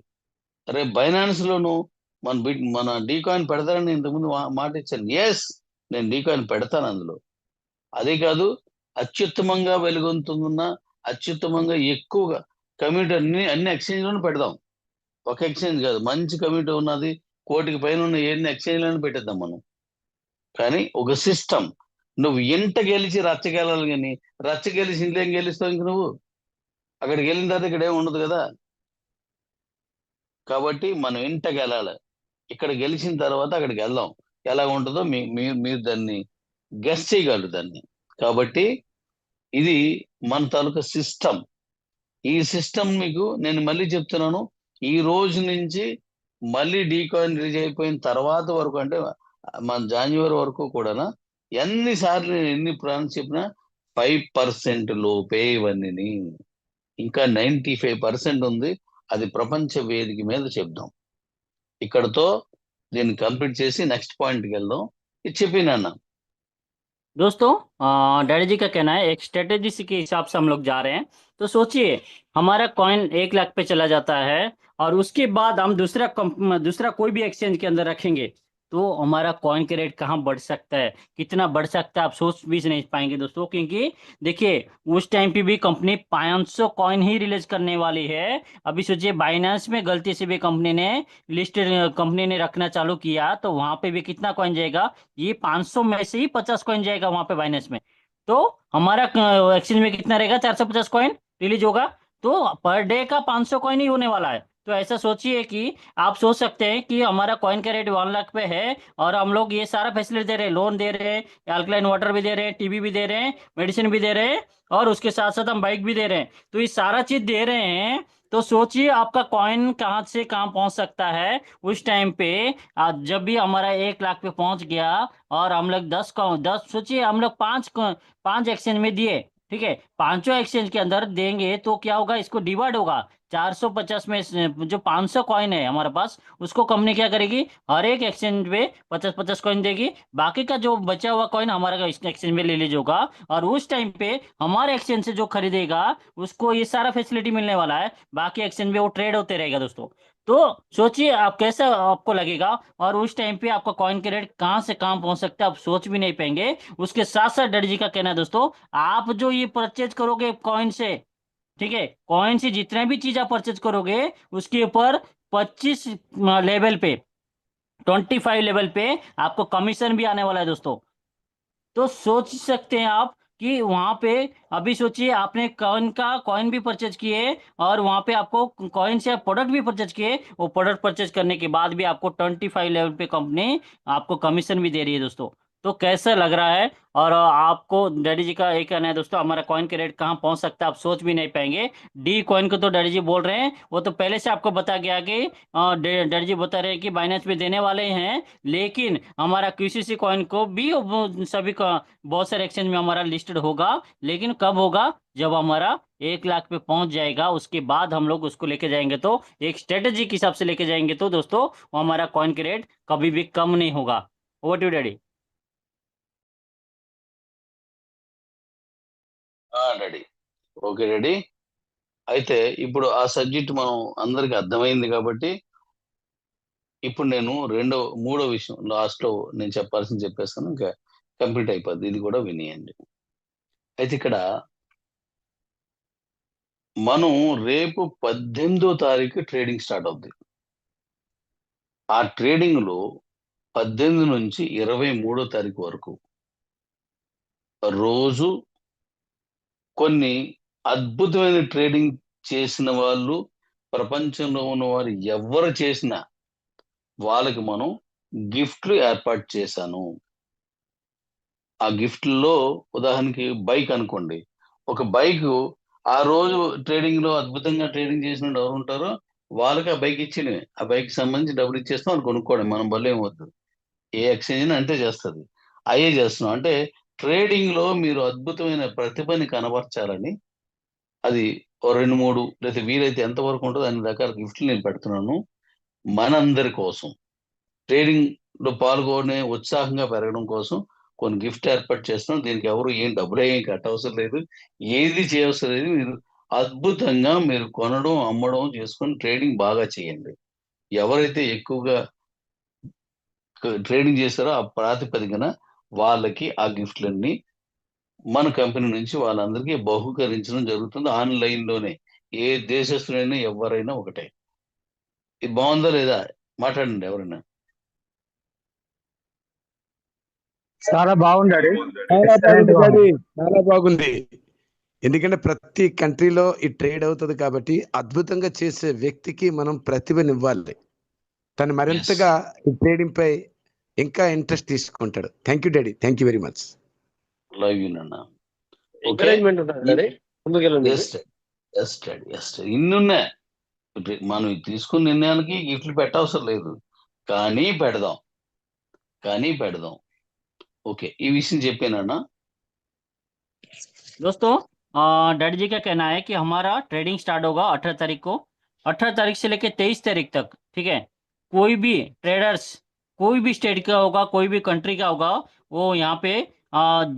Speaker 2: రేపు బైనాన్స్ లోను మన డీ కాయిన్ పెడతానని ఇంతకుముందు మాట ఇచ్చాను. ఎస్, నేను డీ కాయిన్ పెడతాను అందులో. అదే కాదు, అత్యుత్తమంగా వెలుగొందుతున్న, అత్యుత్తమంగా ఎక్కువగా కమ్యూనిటీ అన్ని ఎక్స్చేంజ్ లోనూ పెడదాం. ఒక ఎక్స్చేంజ్ కాదు, మంచి కమ్యూనిటీ ఉన్నది, 1 కోటికి పైన ఉన్న ఎన్ని ఎక్స్చేంజ్ లోనూ పెట్టేద్దాం మనం. కానీ ఒక సిస్టమ్, నువ్వు ఇంట గెలిచి రచ్చ గెలాలి, కానీ రచ్చ గెలిచి ఇంట్లో ఏం గెలుస్తావు ఇంక నువ్వు? అక్కడికి వెళ్ళిన తర్వాత ఇక్కడ ఏమి ఉండదు కదా. కాబట్టి మనం ఇంట గెలాలి, ఇక్కడ గెలిచిన తర్వాత అక్కడికి వెళ్దాం. ఎలా ఉంటుందో మీరు దాన్ని గెస్ చేయగలరు దాన్ని. కాబట్టి ఇది మన తాలూకా సిస్టమ్. ఈ సిస్టమ్ మీకు నేను మళ్ళీ చెప్తున్నాను, ఈ రోజు నుంచి మళ్ళీ డీ కాయిన్ రిలీజ్ అయిపోయిన తర్వాత వరకు, అంటే మన జనవరి వరకు కూడా ఎన్నిసార్లు నేను ఎన్ని ప్లాన్స్ చెప్పినా 5% లోపే ఇవన్నీ. ఇంకా 95% ఉంది, అది ప్రపంచ వేదిక మీద చెప్దాం. ఇక్కడతో దీన్ని కంప్లీట్ చేసి నెక్స్ట్ పాయింట్కి వెళ్దాం. ఇది చెప్పినా
Speaker 6: दोस्तों, डैडी जी का कहना है एक स्ट्रेटेजी के हिसाब से हम लोग जा रहे हैं। तो सोचिए, हमारा कॉइन 1 लाख पे चला जाता है और उसके बाद हम दूसरा कोई भी एक्सचेंज के अंदर रखेंगे तो हमारा कॉइन के रेट कहाँ बढ़ सकता है, कितना बढ़ सकता है, आप सोच भी नहीं पाएंगे दोस्तों। क्योंकि देखिए, उस टाइम पे भी कंपनी 500 कॉइन ही रिलीज करने वाली है। अभी सोचिए, बाइनेंस में गलती से भी कंपनी ने रखना चालू किया तो वहां पे भी कितना कॉइन जाएगा, ये 500 में से ही 50 कॉइन जाएगा वहां पे बाइनेंस में। तो हमारा एक्सचेंज में कितना रहेगा, 450 कॉइन रिलीज होगा। तो पर डे का 500 कॉइन ही होने वाला है। तो ऐसा सोचिए कि आप सोच सकते हैं कि हमारा कॉइन का रेट 1 लाख पे है और हम लोग ये सारा फैसिलिटी दे रहे हैं, लोन दे रहे हैं, अल्कलाइन वाटर भी दे रहे हैं, टीवी भी दे रहे हैं, मेडिसिन भी दे रहे हैं और उसके साथ साथ हम बाइक भी दे रहे हैं। तो ये सारा चीज दे रहे हैं, तो सोचिए आपका कॉइन कहाँ से कहाँ पहुंच सकता है उस टाइम पे। जब भी हमारा 1 लाख पे पहुंच गया और हम लोग 10 सोचिए, हम लोग 5 एक्सचेंज में दिए, ठीक है, 5 एक्सचेंज के अंदर देंगे तो क्या होगा, इसको डिवाइड होगा 450 में जो 500 कॉइन है हमारे पास, उसको कंपनी क्या करेगी, हर एक एक्सचेंज पे 50-50 कॉइन देगी। बाकी का जो बचा हुआ कॉइन हमारा एक्सचेंज में ले लीजिएगा और उस टाइम पे हमारे एक्सचेंज से जो खरीदेगा उसको ये सारा फैसिलिटी मिलने वाला है। बाकी एक्सचेंज में वो ट्रेड होते रहेगा दोस्तों। तो सोचिए आप कैसा आपको लगेगा और उस टाइम पे आपका कॉइन के रेट कहाँ से कहाँ पहुंच सकता है, आप सोच भी नहीं पाएंगे। उसके साथ साथ डैडी जी का कहना है दोस्तों, आप जो ये परचेज करोगे कॉइन से, ठीक है, कॉइन से जितने भी चीज आप परचेज करोगे उसके ऊपर 25 लेवल पे, 25 लेवल पे आपको कमीशन भी आने वाला है दोस्तों। तो सोच सकते हैं आप कि वहां पे अभी सोचिए, आपने कॉइन भी परचेज किए और वहां पे आपको कॉइन से प्रोडक्ट भी परचेज किए, वो प्रोडक्ट परचेज करने के बाद भी आपको 25 लेवल पे कंपनी आपको कमीशन भी दे रही है दोस्तों। तो कैसा लग रहा है? और आपको डैडी जी का एक कहना है दोस्तों, हमारा कॉइन के रेट कहाँ पहुंच सकता है आप सोच भी नहीं पाएंगे। डी कॉइन को तो डैडी जी बोल रहे हैं, वो तो पहले से आपको बता गया कि डैडी जी बता रहे हैं कि बाइनेंस में देने वाले हैं, लेकिन हमारा क्यूसीसी कॉइन को भी सभी का बहुत सारे एक्सचेंज में हमारा लिस्टेड होगा। लेकिन कब होगा, जब हमारा 1 लाख पे पहुंच जाएगा उसके बाद हम लोग उसको लेके जाएंगे। तो एक स्ट्रेटेजी के हिसाब से लेके जाएंगे तो दोस्तों वो हमारा कॉइन के रेट कभी भी कम नहीं होगा। Over to daddy.
Speaker 2: Daddy. Okay daddy. అయితే ఇప్పుడు ఆ సబ్జెక్ట్ మనం అందరికి అర్థమైంది కాబట్టి ఇప్పుడు నేను మూడో విషయం లాస్ట్ లో నేను చెప్పాల్సింది చెప్పేస్తాను, ఇంకా కంప్లీట్ అయిపోద్ది. ఇది కూడా వినియండి. అయితే ఇక్కడ మనం రేపు 18వ తారీఖు ట్రేడింగ్ స్టార్ట్ అవుద్ది. ఆ ట్రేడింగ్ లో 18 నుంచి 23వ తారీఖు వరకు రోజు కొన్ని అద్భుతమైన ట్రేడింగ్ చేసిన వాళ్ళు ప్రపంచంలో ఉన్న వారు ఎవరు చేసినా వాళ్ళకి మనం గిఫ్ట్లు ఏర్పాటు చేశాను. ఆ గిఫ్ట్లో ఉదాహరణకి బైక్ అనుకోండి. ఒక బైక్ ఆ రోజు ట్రేడింగ్ లో అద్భుతంగా ట్రేడింగ్ చేసిన వాళ్ళు ఎవరు ఉంటారో వాళ్ళకి ఆ బైక్ ఇచ్చినవి. ఆ బైక్ సంబంధించి డబ్బులు ఇచ్చేస్తాం, వాళ్ళు కొనుక్కోవడం. మనం బల్ల ఏమవుతుంది, ఏ ఎక్స్చేంజ్ అంతే చేస్తుంది. అయ్యే చేస్తున్నాం. అంటే ట్రేడింగ్ లో మీరు అద్భుతమైన ప్రతిభని కనబరచాలని, అది ఓ 2-3 లేదా వీలైతే ఎంతవరకు ఉంటుందో అన్ని రకాల గిఫ్ట్లు నేను పెడుతున్నాను మనందరి కోసం. ట్రేడింగ్ లో పాల్గొనే ఉత్సాహంగా పెరగడం కోసం కొన్ని గిఫ్ట్ ఏర్పాటు చేస్తున్నాం. దీనికి ఎవరు ఏం డబ్బులు ఏం కట్టవసరం లేదు, ఏది చేయవసరం లేదు. మీరు అద్భుతంగా మీరు కొనడం అమ్మడం చేసుకొని ట్రేడింగ్ బాగా చేయండి. ఎవరైతే ఎక్కువగా ట్రేడింగ్ చేస్తారో ఆ ప్రాతిపదికన వాళ్ళకి ఆ గిఫ్ట్లన్నీ మన కంపెనీ నుంచి వాళ్ళందరికీ బహుకరించడం జరుగుతుంది ఆన్లైన్ లోనే. ఏ దేశస్తులైనా ఎవరైనా ఒకటే. ఇది బాగుందా లేదా? మాట్లాడండి ఎవరైనా.
Speaker 4: చాలా బాగుంది డాడీ.
Speaker 7: చాలా
Speaker 4: Excellent
Speaker 7: బాగుంది
Speaker 4: one.
Speaker 7: డాడీ, చాలా బాగుంది. ఎందుకంటే ప్రతి కంట్రీలో ఈ ట్రేడ్ అవుతుంది కాబట్టి అద్భుతంగా చేసే వ్యక్తికి మనం ప్రతిభనివ్వాలి. తను మరింతగా ఈ ట్రేడింగ్ పై ఇంకా ఇంట్రెస్ట్ తీసుకుంటాడు. Thank you daddy, thank you very much.
Speaker 2: Love you నాన్న. ఓకే,
Speaker 4: ఎంకరేజ్మెంట్ ఉంటుంది డాడీ, ముందుకెళ్ళండి.
Speaker 2: ఇన్నున్నాయి. మనం తీసుకున్న నిర్ణయానికి గిఫ్ట్లు పెట్టవసరం లేదు, కానీ పెడదాం. ఓకే, ఈ విషయం చెప్పానన్నా.
Speaker 6: दोस्तों डैडी जी का कहना है कि हमारा ट्रेडिंग स्टार्ट होगा 18 तारीख को। 18 तारीख से लेकर 23 तारीख तक, ठीक है। कोई भी ट्रेडर्स कोई भी स्टेट का होगा, कोई भी कंट्री का होगा, वो यहाँ पे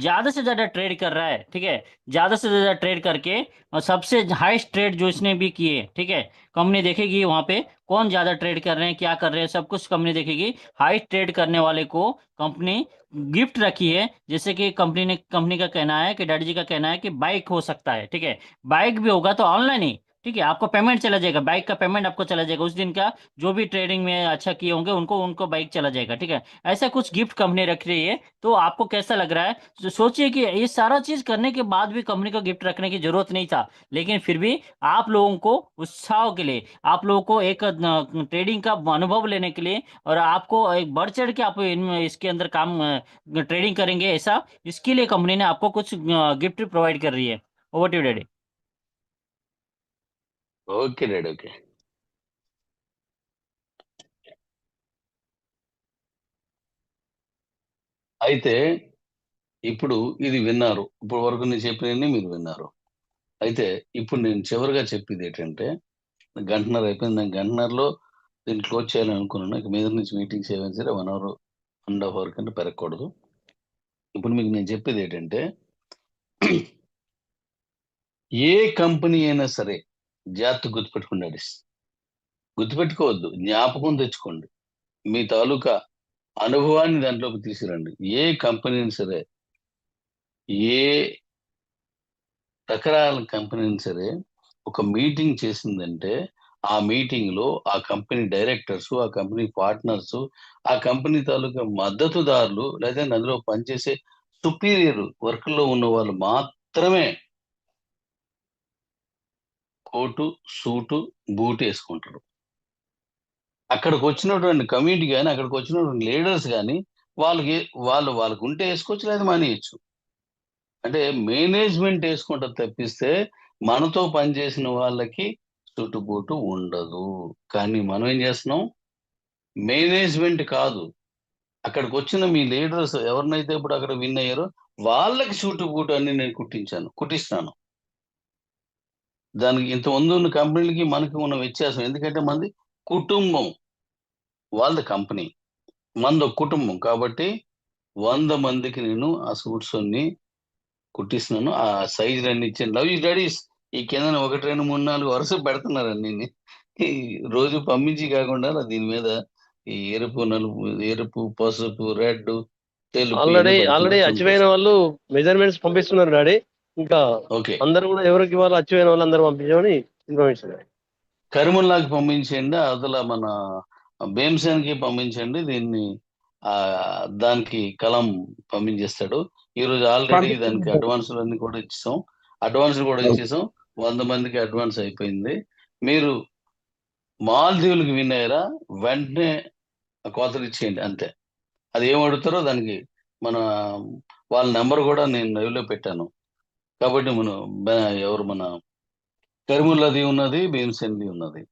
Speaker 6: ज़्यादा से ज़्यादा ट्रेड कर रहा है, ठीक है। ज़्यादा से ज़्यादा ट्रेड करके सबसे हाईएस्ट ट्रेड जो इसने भी किए, ठीक है, कंपनी देखेगी वहाँ पे कौन ज़्यादा ट्रेड कर रहे हैं, क्या कर रहे हैं, सब कुछ कंपनी देखेगी। हाई ट्रेड करने वाले को कंपनी गिफ्ट रखी है। जैसे कि कंपनी का कहना है कि डैडी जी का कहना है कि बाइक हो सकता है, ठीक है। बाइक भी होगा तो ऑनलाइन ही, ठीक है, आपको पेमेंट चला जाएगा, बाइक का पेमेंट आपको चला जाएगा उस दिन का। जो भी ट्रेडिंग में अच्छा किए होंगे उनको बाइक चला जाएगा, ठीक है। ऐसा कुछ गिफ्ट कंपनी रख रही है। तो आपको कैसा लग रहा है? तो सोचिए कि ये सारा चीज करने के बाद भी कंपनी को गिफ्ट रखने की जरूरत नहीं था, लेकिन फिर भी आप लोगों को उत्साह के लिए, आप लोगों को एक ट्रेडिंग का अनुभव लेने के लिए, और आपको एक बढ़ चढ़ के आप इसके अंदर काम ट्रेडिंग करेंगे, ऐसा इसके लिए कंपनी ने आपको कुछ गिफ्ट प्रोवाइड कर रही है। Over to daddy.
Speaker 2: Okay daddy. Okay, అయితే ఇప్పుడు ఇది విన్నారు. ఇప్పుడు వరకు నేను చెప్పినవన్నీ మీరు విన్నారు. అయితే ఇప్పుడు నేను చివరిగా చెప్పేది ఏంటంటే, గంటన్నర అయిపోయింది. నేను గంటన్నరలో దీన్ని క్లోజ్ చేయాలని అనుకున్నాను. ఇక మీద నుంచి మీటింగ్స్ ఏమైనా సరే 1 అవర్ 1.5 అవర్ కంటే పెరగకూడదు. ఇప్పుడు మీకు నేను చెప్పేది ఏంటంటే, ఏ కంపెనీ అయినా సరే జాగ్రత్త గుర్తుపెట్టుకోండి. గుర్తుపెట్టుకోవద్దు, జ్ఞాపకం తెచ్చుకోండి. మీ తాలూకా అనుభవాన్ని దాంట్లోకి తీసుకురండి. ఏ కంపెనీ అయినా సరే, ఏ రకరకాల కంపెనీ అయినా సరే ఒక మీటింగ్ చేసిందంటే ఆ మీటింగ్ లో ఆ కంపెనీ డైరెక్టర్స్, ఆ కంపెనీ పార్ట్నర్స్, ఆ కంపెనీ తాలూకా మద్దతుదారులు, లేదా అందులో పనిచేసే సుపీరియర్ వర్క్ లో ఉన్న వాళ్ళు మాత్రమే కోటు, సూటు, బూట్ వేసుకుంటారు. అక్కడికి వచ్చినటువంటి కమ్యూనిటీ కానీ, అక్కడికి వచ్చినటువంటి లీడర్స్ కానీ వాళ్ళకు ఉంటే వేసుకోవచ్చు, లేదా మానేయచ్చు. అంటే మేనేజ్మెంట్ వేసుకుంటారు తప్పిస్తే మనతో పనిచేసిన వాళ్ళకి సూటు బూటు ఉండదు. కానీ మనం ఏం చేస్తున్నాం, మేనేజ్మెంట్ కాదు, అక్కడికి వచ్చిన మీ లీడర్స్ ఎవరినైతే ఇప్పుడు అక్కడ విన్ అయ్యారో వాళ్ళకి సూటు బూటు అన్ని నేను కుట్టిస్తాను. దానికి ఇంత ముందు ఉన్న కంపెనీలకి మనకి ఉన్న వ్యత్యాసం ఎందుకంటే మనది కుటుంబం, వాళ్ళది కంపెనీ, మనది ఒక కుటుంబం. కాబట్టి 100 మందికి నేను ఆ సూట్స్ అన్ని కుట్టిస్తున్నాను. ఆ సైజు అన్ని ఇచ్చాను. Love you daddy's. ఈ కింద 1, 2, 3, 4 వరుస పెడుతున్నారండి. ఈ రోజు పంపించి కాకుండా దీని మీద ఈ ఎరుపు, నలుపు, ఎరుపు, పసుపు, రెడ్, తెలుపు
Speaker 4: ఆల్రెడీ
Speaker 2: ఇవన్నీ
Speaker 4: ఆల్రెడీ
Speaker 2: పెడుతున్నారు
Speaker 4: అచీవ్ అయిన
Speaker 2: చూసుకోవచ్చు.
Speaker 4: వాళ్ళు మెజర్మెంట్స్ పంపిస్తున్నారు డాడీ. ఇంకా
Speaker 2: ఓకే,
Speaker 4: అందరు కూడా ఎవరికి వాళ్ళు అచీవ్ అయిన వాళ్ళు అందరూ పంపించమని ఇన్ఫర్మేషన్.
Speaker 2: కరిముల్లాకి పంపించండి, అవతల మన భీమసేన్కి పంపించండి. దీన్ని ఆ దానికి కలం పంపించేస్తాడు. ఈ రోజు ఆల్రెడీ దానికి అడ్వాన్సులు అన్ని కూడా ఇచ్చేసాం. అడ్వాన్స్ కూడా ఇచ్చేసాం. 100 మందికి అడ్వాన్స్ అయిపోయింది. మీరు మాల్దీవులకు విన్ అయ్యారా, వెంటనే కోతలు ఇచ్చేయండి అంతే. అది ఏం అడుగుతారో దానికి మన వాళ్ళ నెంబర్ కూడా నేను లైవ్ లో పెట్టాను. కాబట్టి ఎవరు మన కరిముల్లది ఉన్నది, భీమసేన్ది ఉన్నది,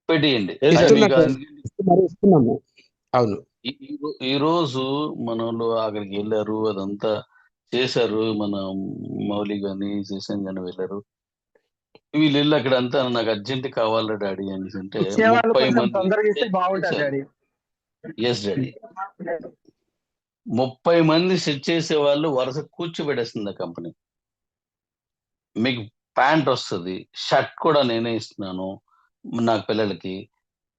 Speaker 2: పెట్టేయండి. అది మీకు
Speaker 7: ఇస్తున్నాము. అవును.
Speaker 2: ఈ రోజు మన వాళ్ళు అక్కడికి వెళ్ళారు, అదంతా చేశారు. మన మౌలి గాని శశాంక్ గాని వెళ్ళారు. వీళ్ళు వెళ్ళి అక్కడ అంతా నాకు అర్జెంట్ కావాలా డాడీ అని అంటే
Speaker 4: ఇచ్చేవాళ్ళు
Speaker 2: 30
Speaker 4: కొంచెం
Speaker 2: మంది
Speaker 4: తొందరగా ఇస్తే బాగుంటుంది డాడీ.
Speaker 2: ఎస్ డాడీ, 30 మంది సెట్ చేసే వాళ్ళు వరుస కూర్చోబెట్టేస్తుంది ఆ కంపెనీ. మీకు ప్యాంట్ వస్తుంది, షర్ట్ కూడా నేనే ఇస్తున్నాను నాకు పిల్లలకి,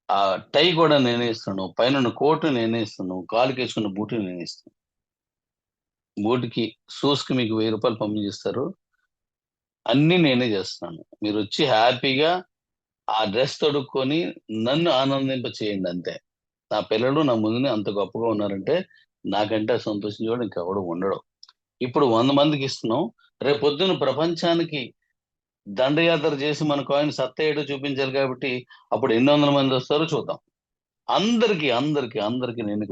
Speaker 2: ఆ టై కూడా నేనే ఇస్తున్నాను, పైన కోటు నేనే ఇస్తున్నాను, కాలుకి వేసుకున్న బూటు నేనే ఇస్తాను. బూట్కి షూస్కి మీకు 1000 రూపాయలు పంపించేస్తారు. అన్ని నేనే చేస్తున్నాను. మీరు వచ్చి హ్యాపీగా ఆ డ్రెస్ తొడుక్కొని నన్ను ఆనందింప చేయండి అంతే. నా పిల్లలు నా ముందునే అంత గొప్పగా ఉన్నారంటే నాకంటే సంతోషించేవాడు ఇంకెవడు ఉండడు. ఇప్పుడు 100 మందికి ఇస్తున్నాం. రేపు పొద్దున ప్రపంచానికి దండయాత్ర చేసి మన కాయిన్ సత్తా ఏడో చూపించాలి. కాబట్టి అప్పుడు ఎన్ని వందల మంది వస్తారో చూద్దాం. అందరికి అందరికి అందరికి నేనే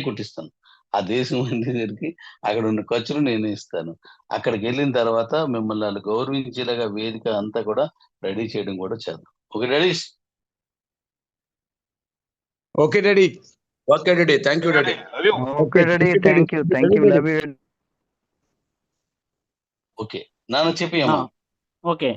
Speaker 2: కుట్టిస్తాను. ఆ దేశం మంది దగ్గరికి అక్కడ ఉన్న ఖర్చులు నేనే ఇస్తాను. అక్కడికి వెళ్ళిన తర్వాత మిమ్మల్ని వాళ్ళు గౌరవించేలాగా వేదిక అంతా కూడా రెడీ చేయడం కూడా చేద్దాం. Okay daddies.
Speaker 7: Okay daddy.
Speaker 5: Okay daddy, thank you daddy.
Speaker 8: Okay daddy, thank you, love you.
Speaker 2: Okay నాన్న చెప్పి అమ్మా.
Speaker 6: हाँ ओके।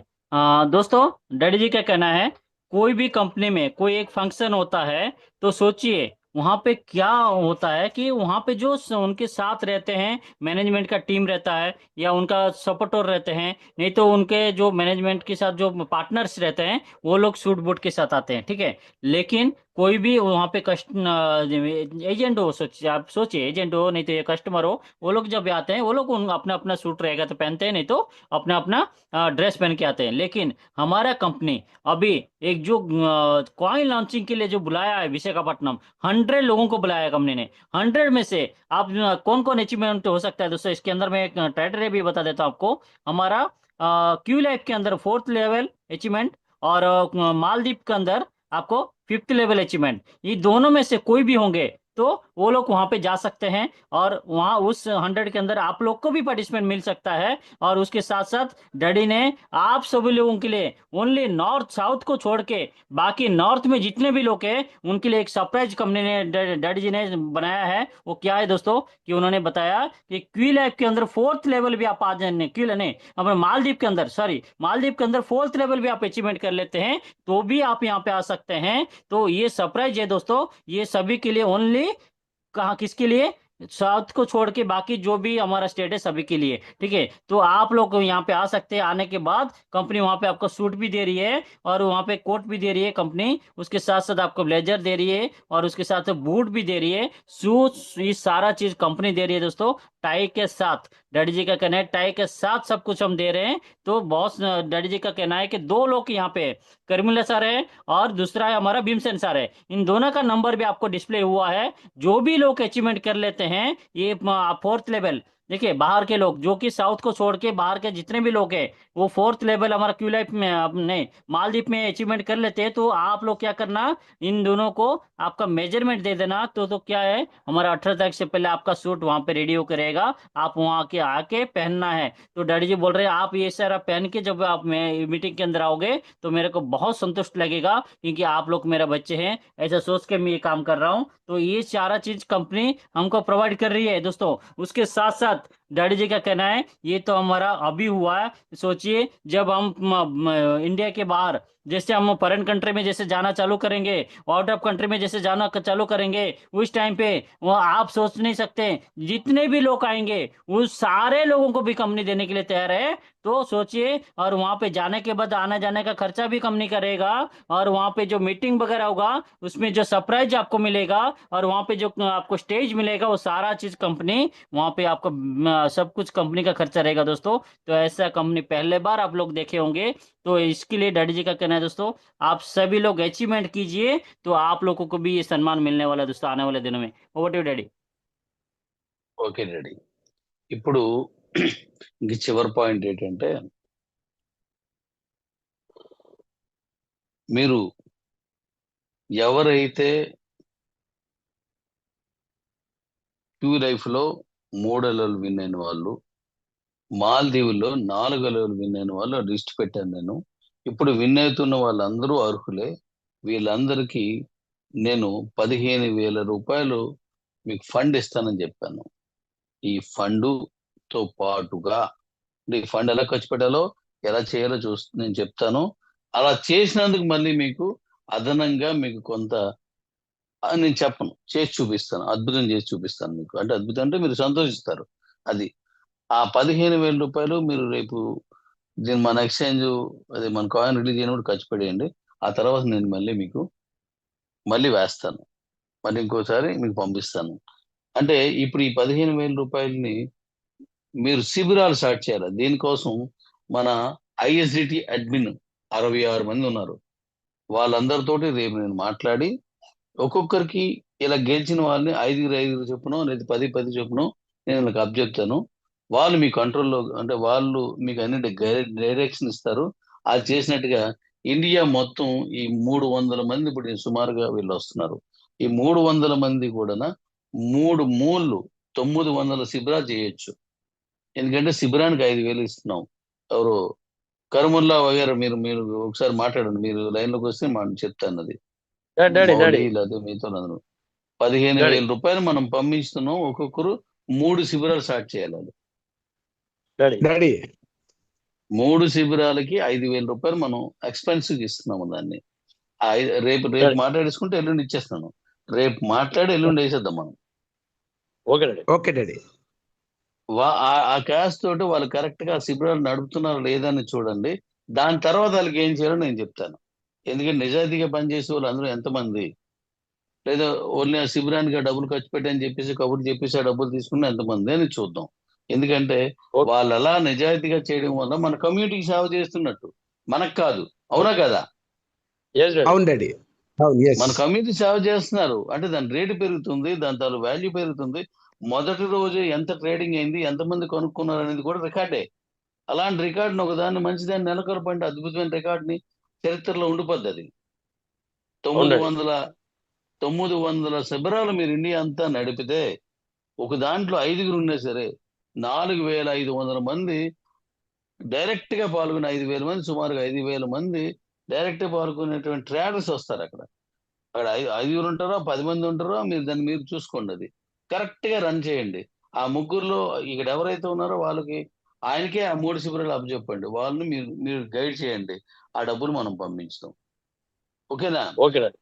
Speaker 6: दोस्तों, डैडी जी क्या कहना है, कोई भी कंपनी में कोई एक फंक्शन होता है तो सोचिए वहाँ पे क्या होता है कि वहाँ पे जो उनके साथ रहते हैं, मैनेजमेंट का टीम रहता है या उनका सपोर्टर रहते हैं, नहीं तो उनके जो मैनेजमेंट के साथ जो पार्टनर्स रहते हैं वो लोग सूट बूट के साथ आते हैं, ठीक है। लेकिन कोई भी वहाँ पे एजेंट हो, आप सोचिए एजेंट हो नहीं तो ये कस्टमर हो, वो लोग जब आते हैं वो लोग अपना अपना सूट रहेगा तो पहनते हैं, नहीं तो अपना अपना ड्रेस पहन के आते हैं। लेकिन हमारा कंपनी अभी एक जो कॉइन लॉन्चिंग के लिए जो बुलाया है विशाखापट्टनम, 100 लोगों को बुलाया है कंपनी ने। 100 में से आप कौन कौन अचीवमेंट हो सकता है दोस्तों, इसके अंदर मैं एक क्राइटेरिया भी बता देता हूं आपको। हमारा क्यू लाइफ के अंदर 4th लेवल अचीवमेंट और मालदीप के अंदर आपको 5th लेवल अचीवमेंट, ये दोनों में से कोई भी होंगे तो वो लोग वहां पे जा सकते हैं और वहां उस 100 के अंदर आप लोग को भी पार्टिसिपेंट मिल सकता है। और उसके साथ साथ डैडी ने आप सभी लोगों के लिए ओनली नॉर्थ साउथ को छोड़ के बाकी नॉर्थ में जितने भी लोग हैं उनके लिए एक सरप्राइज कंपनी ने डैडी जी ने बनाया है। वो क्या है दोस्तों कि उन्होंने बताया कि क्वी लैब के अंदर 4th लेवल भी आप आ जाने, क्वी नहीं अपने मालदीप के अंदर, सॉरी मालदीप के अंदर 4th लेवल भी आप अचीवमेंट कर लेते हैं तो भी आप यहाँ पे आ सकते हैं। तो ये सरप्राइज है दोस्तों, ये सभी के लिए ओनली, कहाँ किसके लिए, साउथ को छोड़ के बाकी जो भी हमारा स्टेट है सभी के लिए, ठीक है। तो आप लोग यहाँ पे आ सकते हैं। आने के बाद कंपनी वहाँ पे आपको सूट भी दे रही है और वहाँ पे कोट भी दे रही है कंपनी, उसके साथ साथ आपको ब्लेजर दे रही है और उसके साथ बूट भी दे रही है, शूज, ये सारा चीज कंपनी दे रही है दोस्तों। टाई के साथ डैडी जी का कहना है टाई के साथ सब कुछ हम दे रहे हैं। तो बॉस डैडी जी का कहना है कि 2 लोग यहाँ पे करीमुल्ला सर है और दूसरा है हमारा भीमसेन सर है, इन दोनों का नंबर भी आपको डिस्प्ले हुआ है। जो भी लोग अचीवमेंट कर लेते हैं ये 4th लेवल, देखिए बाहर के लोग जो कि साउथ को छोड़ के बाहर के जितने भी लोग हैं वो 4th लेवल हमारा क्यू लाइफ में नहीं मालदीप में अचीवमेंट कर लेते हैं। तो आप लोग क्या करना, इन दोनों को आपका मेजरमेंट दे देना। तो क्या है, हमारा 18 तारीख से पहले आपका सूट वहां पे रेडी होकर रहेगा, आप वहां के आके पहनना है। तो डैडी जी बोल रहे हैं आप ये सारा पहन के जब आप मीटिंग के अंदर आओगे तो मेरे को बहुत संतुष्ट लगेगा क्योंकि आप लोग मेरा बच्चे हैं, ऐसा सोच के मैं ये काम कर रहा हूँ। तो ये सारा चीज कंपनी हमको प्रोवाइड कर रही है दोस्तों। उसके साथ साथ डैडी जी का कहना है ये तो हमारा अभी हुआ है। सोचिए जब हम इंडिया के बाहर जैसे हम फॉरेन कंट्री में जैसे जाना चालू करेंगे, आउट ऑफ कंट्री में जैसे जाना चालू करेंगे, उस टाइम पे वो आप सोच नहीं सकते जितने भी लोग आएंगे उस सारे लोगों को भी कंपनी देने के लिए तैयार है। तो सोचिए, और वहां पे जाने के बाद आने जाने का खर्चा भी कंपनी करेगा, और वहां पे जो मीटिंग वगैरह होगा उसमें जो सरप्राइज आपको मिलेगा, और वहां पे जो आपको स्टेज मिलेगा वो सारा चीज कंपनी, वहां पे आपको सब कुछ कंपनी का खर्चा रहेगा दोस्तों। तो ऐसा कंपनी पहले बार आप लोग देखे होंगे। तो इसके लिए डैडी जी का कहना है दोस्तों, आप सभी लोग अचीवमेंट कीजिए तो आप लोगों को भी ये सम्मान मिलने वाला है दोस्तों आने वाले दिनों में। Over to daddy.
Speaker 2: Okay daddy. ఇప్పుడు ఇంక చివరి పాయింట్ ఏంటంటే, మీరు ఎవరైతే క్యూ లైఫ్ లో 3 అలలు విన్ అయిన వాళ్ళు, మాల్దీవుల్లో 4 అలలు విన్ అయిన వాళ్ళు లిస్ట్ పెట్టాను నేను. ఇప్పుడు విన్ అవుతున్న వాళ్ళందరూ అర్హులే. వీళ్ళందరికీ నేను 15,000 రూపాయలు మీకు ఫండ్ ఇస్తానని చెప్పాను. ఈ ఫండుతో పాటుగా ఈ ఫండ్ ఎలా ఖర్చు పెట్టాలో ఎలా చేయాలో నేను చెప్తాను. అలా చేసినందుకు మళ్ళీ మీకు అదనంగా మీకు కొంత నేను చెప్పను, చేసి చూపిస్తాను, అద్భుతం చేసి చూపిస్తాను మీకు. అంటే అద్భుతం అంటే మీరు సంతోషిస్తారు. అది ఆ 15,000 రూపాయలు మీరు రేపు దీన్ని మన ఎక్స్చేంజ్, అది మన కాయిన్ రిలీజ్ అయినప్పుడు ఖర్చు పెట్టేయండి. ఆ తర్వాత నేను మళ్ళీ వేస్తాను, మళ్ళీ ఇంకోసారి మీకు పంపిస్తాను. అంటే ఇప్పుడు ఈ 15,000 రూపాయలని మీరు శిబిరాలు స్టార్ట్ చేయాలి. దీనికోసం మన ఐఎస్డిటి అడ్మిన్ 66 మంది ఉన్నారు. వాళ్ళందరితోటి రేపు నేను మాట్లాడి ఒక్కొక్కరికి ఇలా గెలిచిన వాళ్ళని 5 చొప్పున లేదా 10 చొప్పున నేను వీళ్ళకి అప్పచెప్తాను. వాళ్ళు మీ కంట్రోల్లో, అంటే వాళ్ళు మీకు అన్ని డైరెక్షన్ ఇస్తారు. అది చేసినట్టుగా ఇండియా మొత్తం ఈ 300 మంది ఇప్పుడు సుమారుగా వీళ్ళు వస్తున్నారు. ఈ 300 మంది కూడా 3 మూళ్ళు 900 శిబిరాలు చేయొచ్చు. ఎందుకంటే శిబిరానికి 5,000 ఇస్తున్నాం. ఎవరు కరుముల్లా వగేరా మీరు మీరు ఒకసారి మాట్లాడండి, మీరు లైన్ లోకి వస్తే చెప్తాను. అది
Speaker 4: డాడీ డాడీ
Speaker 2: మౌలి లేదా మీతో 15,000 రూపాయలు మనం పంపిస్తున్నాం. ఒక్కొక్కరు 3 శిబిరాలు స్టార్ట్ చేయాలి.
Speaker 4: డాడీ
Speaker 7: డాడీ
Speaker 2: 3 శిబిరాలకి 5,000 రూపాయలు మనం ఎక్స్పెన్సివ్ ఇస్తున్నాము. దాన్ని రేపు మాట్లాడేసుకుంటే ఎల్లుండి ఇచ్చేస్తాను. రేపు మాట్లాడి ఎల్లుండి వేసేద్దాం మనం.
Speaker 4: Okay daddy.
Speaker 7: Okay daddy.
Speaker 2: ఆ క్యాష్ తోటి వాళ్ళు కరెక్ట్ గా శిబిరాలు నడుపుతున్నారా లేదా అని చూడండి. దాని తర్వాత వాళ్ళకి ఏం చేయాలో నేను చెప్తాను. ఎందుకంటే నిజాయితీగా పనిచేసే వాళ్ళు అందరూ ఎంతమంది, లేదా ఓన్లీ ఆ శిబిరానికి డబ్బులు ఖర్చు పెట్టని చెప్పేసి కబుర్లు చెప్పేసి ఆ డబ్బులు తీసుకుని ఎంతమంది అని చూద్దాం. ఎందుకంటే వాళ్ళు అలా నిజాయితీగా చేయడం వల్ల మన కమ్యూనిటీకి సేవ చేస్తున్నట్టు, మనకు కాదు. అవునా కదా?
Speaker 7: అవును డాడీ.
Speaker 2: మన కమ్యూనిటీ సేవ చేస్తున్నారు అంటే దాని రేటు పెరుగుతుంది, దాని తాలూ వాల్యూ పెరుగుతుంది. మొదటి రోజు ఎంత ట్రేడింగ్ అయింది, ఎంతమంది కొనుక్కున్నారు అనేది కూడా రికార్డే. అలాంటి రికార్డుని ఒకదాన్ని మంచిదాన్ని నెలకొల్పండి. అద్భుతమైన రికార్డుని చరిత్రలో ఉండిపోద్ది. అది 900 శిబిరాలు మీరు ఇండియా అంతా నడిపితే, ఒక దాంట్లో 5గురు ఉన్నా సరే 4,500 మంది డైరెక్ట్ గా పాల్గొనే 5,000 మంది, సుమారుగా 5,000 మంది డైరెక్ట్ గా పాల్గొనేటువంటి ట్రేడర్స్ వస్తారు. అక్కడ 5గురు ఉంటారో 10 మంది ఉంటారో మీరు దాన్ని మీరు చూసుకోండి. అది కరెక్ట్ గా రన్ చేయండి. ఆ ముగ్గురులో ఇక్కడ ఎవరైతే ఉన్నారో వాళ్ళకి ఆయనకే ఆ 3 శిబిరాలు అప్పచెప్పండి. వాళ్ళని మీరు గైడ్ చేయండి. ఆ డబ్బులు మనం పంపించుతాం. ఓకేనా?
Speaker 4: Okay daddy.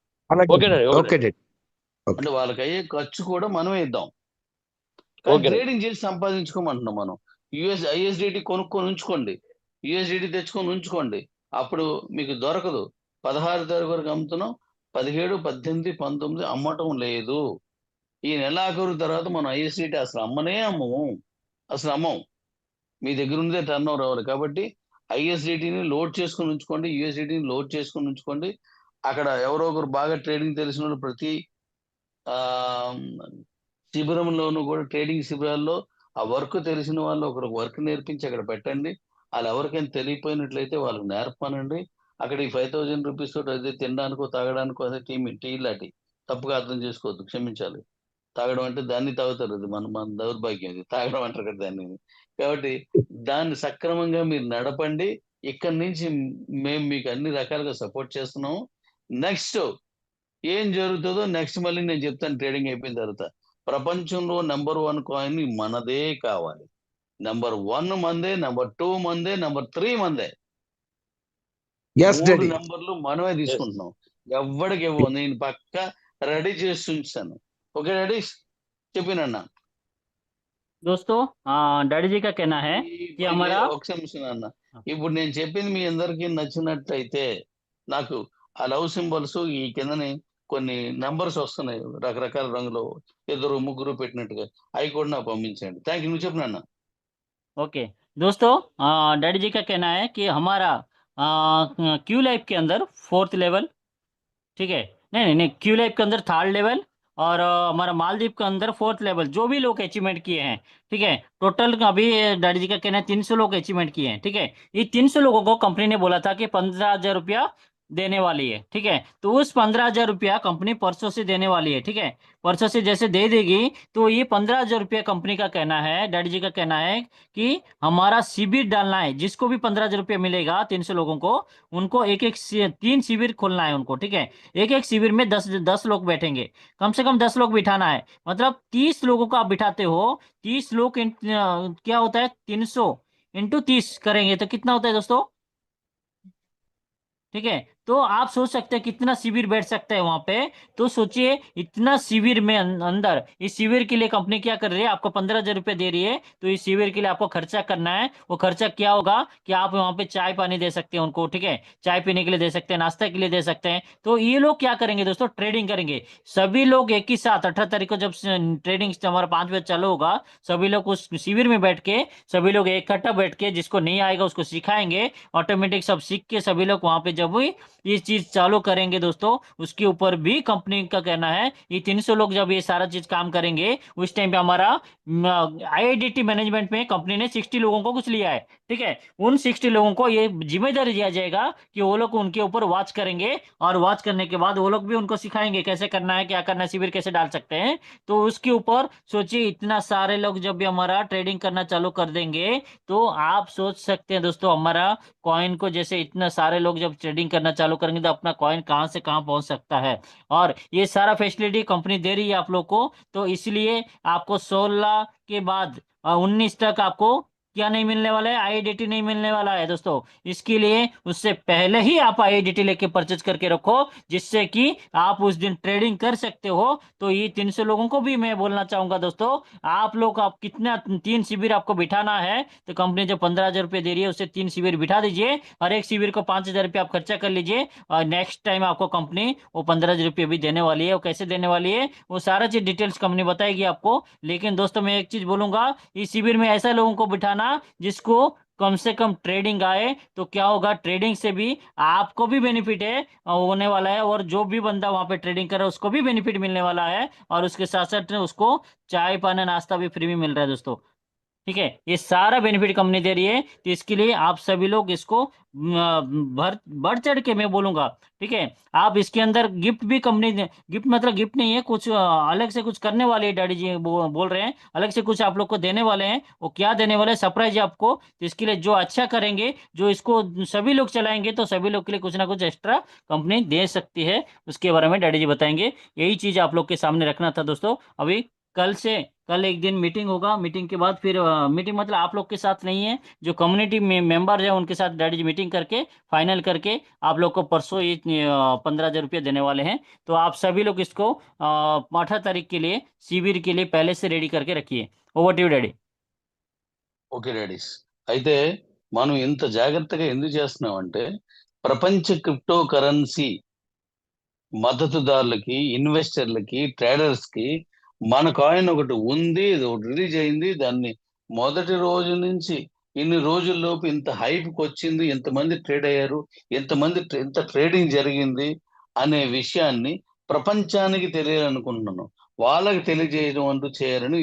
Speaker 7: Okay daddy.
Speaker 2: అంటే వాళ్ళకి అయ్యే ఖర్చు కూడా మనమే ఇద్దాం. ట్రేడింగ్ చేసి సంపాదించుకోమంటున్నాం మనం. ఐఎస్డిటి కొనుక్కొని ఉంచుకోండి, యుఎస్డిటి తెచ్చుకొని ఉంచుకోండి. అప్పుడు మీకు దొరకదు. 16 తారీఖు వరకు అమ్ముతున్నాం, 17, 18, 19 అమ్మటం లేదు. ఈ నెలాఖరు తర్వాత మనం ఐఎస్డిటి అసలు అమ్మం. మీ దగ్గర ఉందే టర్న్ ఓవర్ అవ్వాలి. కాబట్టి ఐఎస్డిటిని లోడ్ చేసుకొని ఉంచుకోండి, యుఎస్డిటిని లోడ్ చేసుకొని ఉంచుకోండి. అక్కడ ఎవరో ఒకరు బాగా ట్రేడింగ్ తెలిసిన వాళ్ళు ప్రతి శిబిరంలోనూ కూడా, ట్రేడింగ్ శిబిరాల్లో ఆ వర్క్ తెలిసిన వాళ్ళు ఒకరు వర్క్ నేర్పించి అక్కడ పెట్టండి. వాళ్ళు ఎవరికైనా తెలియపోయినట్లయితే వాళ్ళకి నేర్పనండి. అక్కడ ఈ 5,000 రూపీస్ తోటి అదే తినడానికో తాగడానికో అదే టీ లాంటి తప్పుగా అర్థం చేసుకోవద్దు, క్షమించాలి. తాగడం అంటే దాన్ని తాగుతారు, అది మన దౌర్భాగ్యం. ఇది తాగడం అంటారు కదా దాన్ని. కాబట్టి దాన్ని సక్రమంగా మీరు నడపండి. ఇక్కడి నుంచి మేము మీకు అన్ని రకాలుగా సపోర్ట్ చేస్తున్నాము. నెక్స్ట్ ఏం జరుగుతుందో నెక్స్ట్ మళ్ళీ నేను చెప్తాను. ట్రేడింగ్ అయిపోయిన తర్వాత ప్రపంచంలో నెంబర్ 1 కాయిన్ మనదే కావాలి. నెంబర్ 1 మందే, నెంబర్ 2 మందే, నెంబర్ 3 మందే.
Speaker 7: Yes
Speaker 2: 3
Speaker 7: daddy.
Speaker 2: నెంబర్లు మనమే తీసుకుంటున్నాం. ఎవ్వడికి ఇవ్వం. నేను పక్క రెడీ చేసి ఉంచాను. ఓకే డాడీ, చెప్పినన్నా.
Speaker 6: दोस्तों डैडी जी का कहना है कि हमारा
Speaker 2: ఒక నిమిషం అన్న. ఇప్పుడు నేను చెప్పింది మీ అందరికీ నచ్చినట్లయితే నాకు ఆ లవ్ సింబల్స్ ఈ కిందని కొన్ని నంబర్స్ వస్తున్నాయి రకరకాల రంగులో, 2 3 పెట్టినట్టుగా, అవి కూడా నాకు పంపించండి. Thank you. నువ్వు చెప్పు నాన్న.
Speaker 6: ओके दोस्तों, डैडी जी का कहना है कि हमारा क्यू लाइफ के अंदर 4th लेवल, ठीक है, नहीं, क्यू लाइफ के अंदर 3rd लेवल, और हमारा मालदीव के अंदर 4th लेवल, जो भी लोग अचीवमेंट किए हैं, ठीक है, टोटल अभी डैडी जी का कहना है 300 लोग अचीवमेंट किए हैं, ठीक है। ये 300 लोगों को कंपनी ने बोला था कि 15,000 रुपया देने वाली है, ठीक है। तो उस 15,000 रुपया कंपनी परसों से देने वाली है, ठीक है। परसों से जैसे दे देगी तो ये 15,000 रुपया कंपनी का कहना है, डैडी जी का कहना है कि हमारा शिविर डालना है। जिसको भी 15,000 रुपया मिलेगा 300 लोगों को, उनको एक 3 शिविर खोलना है उनको, ठीक है। एक शिविर में 10 लोग बैठेंगे, कम से कम 10 लोग बिठाना है। मतलब 30 लोगों को आप बिठाते हो, 30 लोग क्या होता है, 300 इंटू 30 करेंगे तो कितना होता है दोस्तों, ठीक है। तो आप सोच सकते हैं कितना शिविर बैठ सकता है वहां पे। तो सोचिए इतना शिविर में अंदर, इस शिविर के लिए कंपनी क्या कर रही है, आपको 15,000 रुपये दे रही है। तो इस शिविर के लिए आपको खर्चा करना है। वो खर्चा क्या होगा कि आप वहां पे चाय पानी दे सकते हैं उनको, ठीक है, चाय पीने के लिए दे सकते हैं, नाश्ता के लिए दे सकते हैं। तो ये लोग क्या करेंगे दोस्तों, ट्रेडिंग करेंगे। सभी लोग एक ही साथ 18 तारीख को जब ट्रेडिंग हमारा 5 बजे चालू होगा, सभी लोग उस शिविर में बैठ के, सभी लोग इकट्ठा बैठ के, जिसको नहीं आएगा उसको सिखाएंगे। ऑटोमेटिक सब सीख के सभी लोग वहां पे जब ये चीज चालू करेंगे दोस्तों, उसके ऊपर भी कंपनी का कहना है ये 300 लोग जब ये सारा चीज काम करेंगे, उस टाइम पे हमारा आईआईडीटी मैनेजमेंट में कंपनी ने 60 लोगों को कुछ लिया है, ठीक है। उन 60 लोगों को ये जिम्मेदारी दिया जाएगा कि वो लोग उनके ऊपर वॉच करेंगे, और वॉच करने के बाद वो लोग भी उनको सिखाएंगे कैसे करना है, क्या करना है, शिविर कैसे डाल सकते हैं। तो उसके ऊपर सोचिए इतना सारे लोग जब भी हमारा ट्रेडिंग करना चालू कर देंगे, तो आप सोच सकते हैं दोस्तों हमारा कॉइन को, जैसे इतना सारे लोग जब ट्रेडिंग करना चालू करेंगे तो अपना कॉइन कहां से कहां पहुंच सकता है। और ये सारा फैसिलिटी कंपनी दे रही है आप लोग को। तो इसलिए आपको 16 के बाद 19 तक आपको क्या नहीं मिलने वाला है, आईआईडीटी नहीं मिलने वाला है दोस्तों। इसके लिए उससे पहले ही आप आईआईडीटी लेके परचेज करके रखो, जिससे कि आप उस दिन ट्रेडिंग कर सकते हो। तो ये 300 लोगों को भी मैं बोलना चाहूंगा दोस्तों, आप लोग आप कितना 3 शिविर आपको बिठाना है। तो कंपनी जो 15,000 रुपये दे रही है उससे 3 शिविर बिठा दीजिए, और एक शिविर को 5,000 रुपये आप खर्चा कर लीजिए। और नेक्स्ट टाइम आपको कंपनी वो 15,000 रुपये भी देने वाली है। वो कैसे देने वाली है वो सारा चीज डिटेल्स कंपनी बताएगी आपको। लेकिन दोस्तों मैं एक चीज बोलूंगा, इस शिविर में ऐसा लोगों को बिठाना जिसको कम से कम ट्रेडिंग आए। तो क्या होगा, ट्रेडिंग से भी आपको भी बेनिफिट है होने वाला है, और जो भी बंदा वहां पे ट्रेडिंग कर रहा है उसको भी बेनिफिट मिलने वाला है, और उसके साथ साथ उसको चाय पानी नाश्ता भी फ्री में मिल रहा है दोस्तों, ठीक है। ये सारा बेनिफिट कंपनी दे रही है। तो इसके लिए आप सभी लोग इसको बढ़ चढ़ के मैं बोलूंगा, ठीक है। आप इसके अंदर गिफ्ट भी कंपनी गिफ्ट मतलब गिफ्ट नहीं है, कुछ अलग से कुछ करने वाले हैं डैडी जी बोल रहे हैं, अलग से कुछ आप लोग को देने वाले हैं। वो क्या देने वाले हैं, सरप्राइज है आपको। तो इसके लिए जो अच्छा करेंगे, जो इसको सभी लोग चलाएंगे, तो सभी लोग के लिए कुछ ना कुछ एक्स्ट्रा कंपनी दे सकती है। उसके बारे में डैडी जी बताएंगे। यही चीज आप लोग के सामने रखना था दोस्तों। अभी कल एक दिन मीटिंग होगा, मीटिंग के बाद फिर मीटिंग मतलब आप लोग के साथ नहीं है, जो कम्युनिटी मेंबर है उनके साथ डैडी जी मीटिंग करके फाइनल करके आप लोग को परसों ये 15,000 रुपये देने वाले हैं। तो आप सभी लोग इसको 18 तारीख के लिए शिविर के लिए पहले से रेडी करके रखिए। Over to you daddy.
Speaker 2: Okay daddies, అయితే మనం ఇంత జాగ్రత్తగా ఎందుకు చేస్తున్నామంటే, ప్రపంచ క్రిప్టో కరెన్సీ మద్దతుదారులకి, ఇన్వెస్టర్లకి, ట్రేడర్స్ కి మన కాయిన్ ఒకటి ఉంది, ఇది ఒకటి రిలీజ్ అయింది, దాన్ని మొదటి రోజు నుంచి ఇన్ని రోజుల్లోపు ఇంత హైప్కి వచ్చింది, ఇంతమంది ట్రేడ్ అయ్యారు, ఇంత ట్రేడింగ్ జరిగింది అనే విషయాన్ని ప్రపంచానికి తెలియాలనుకుంటున్నాను. వాళ్ళకి తెలియజేయడం అంటూ చేయాలని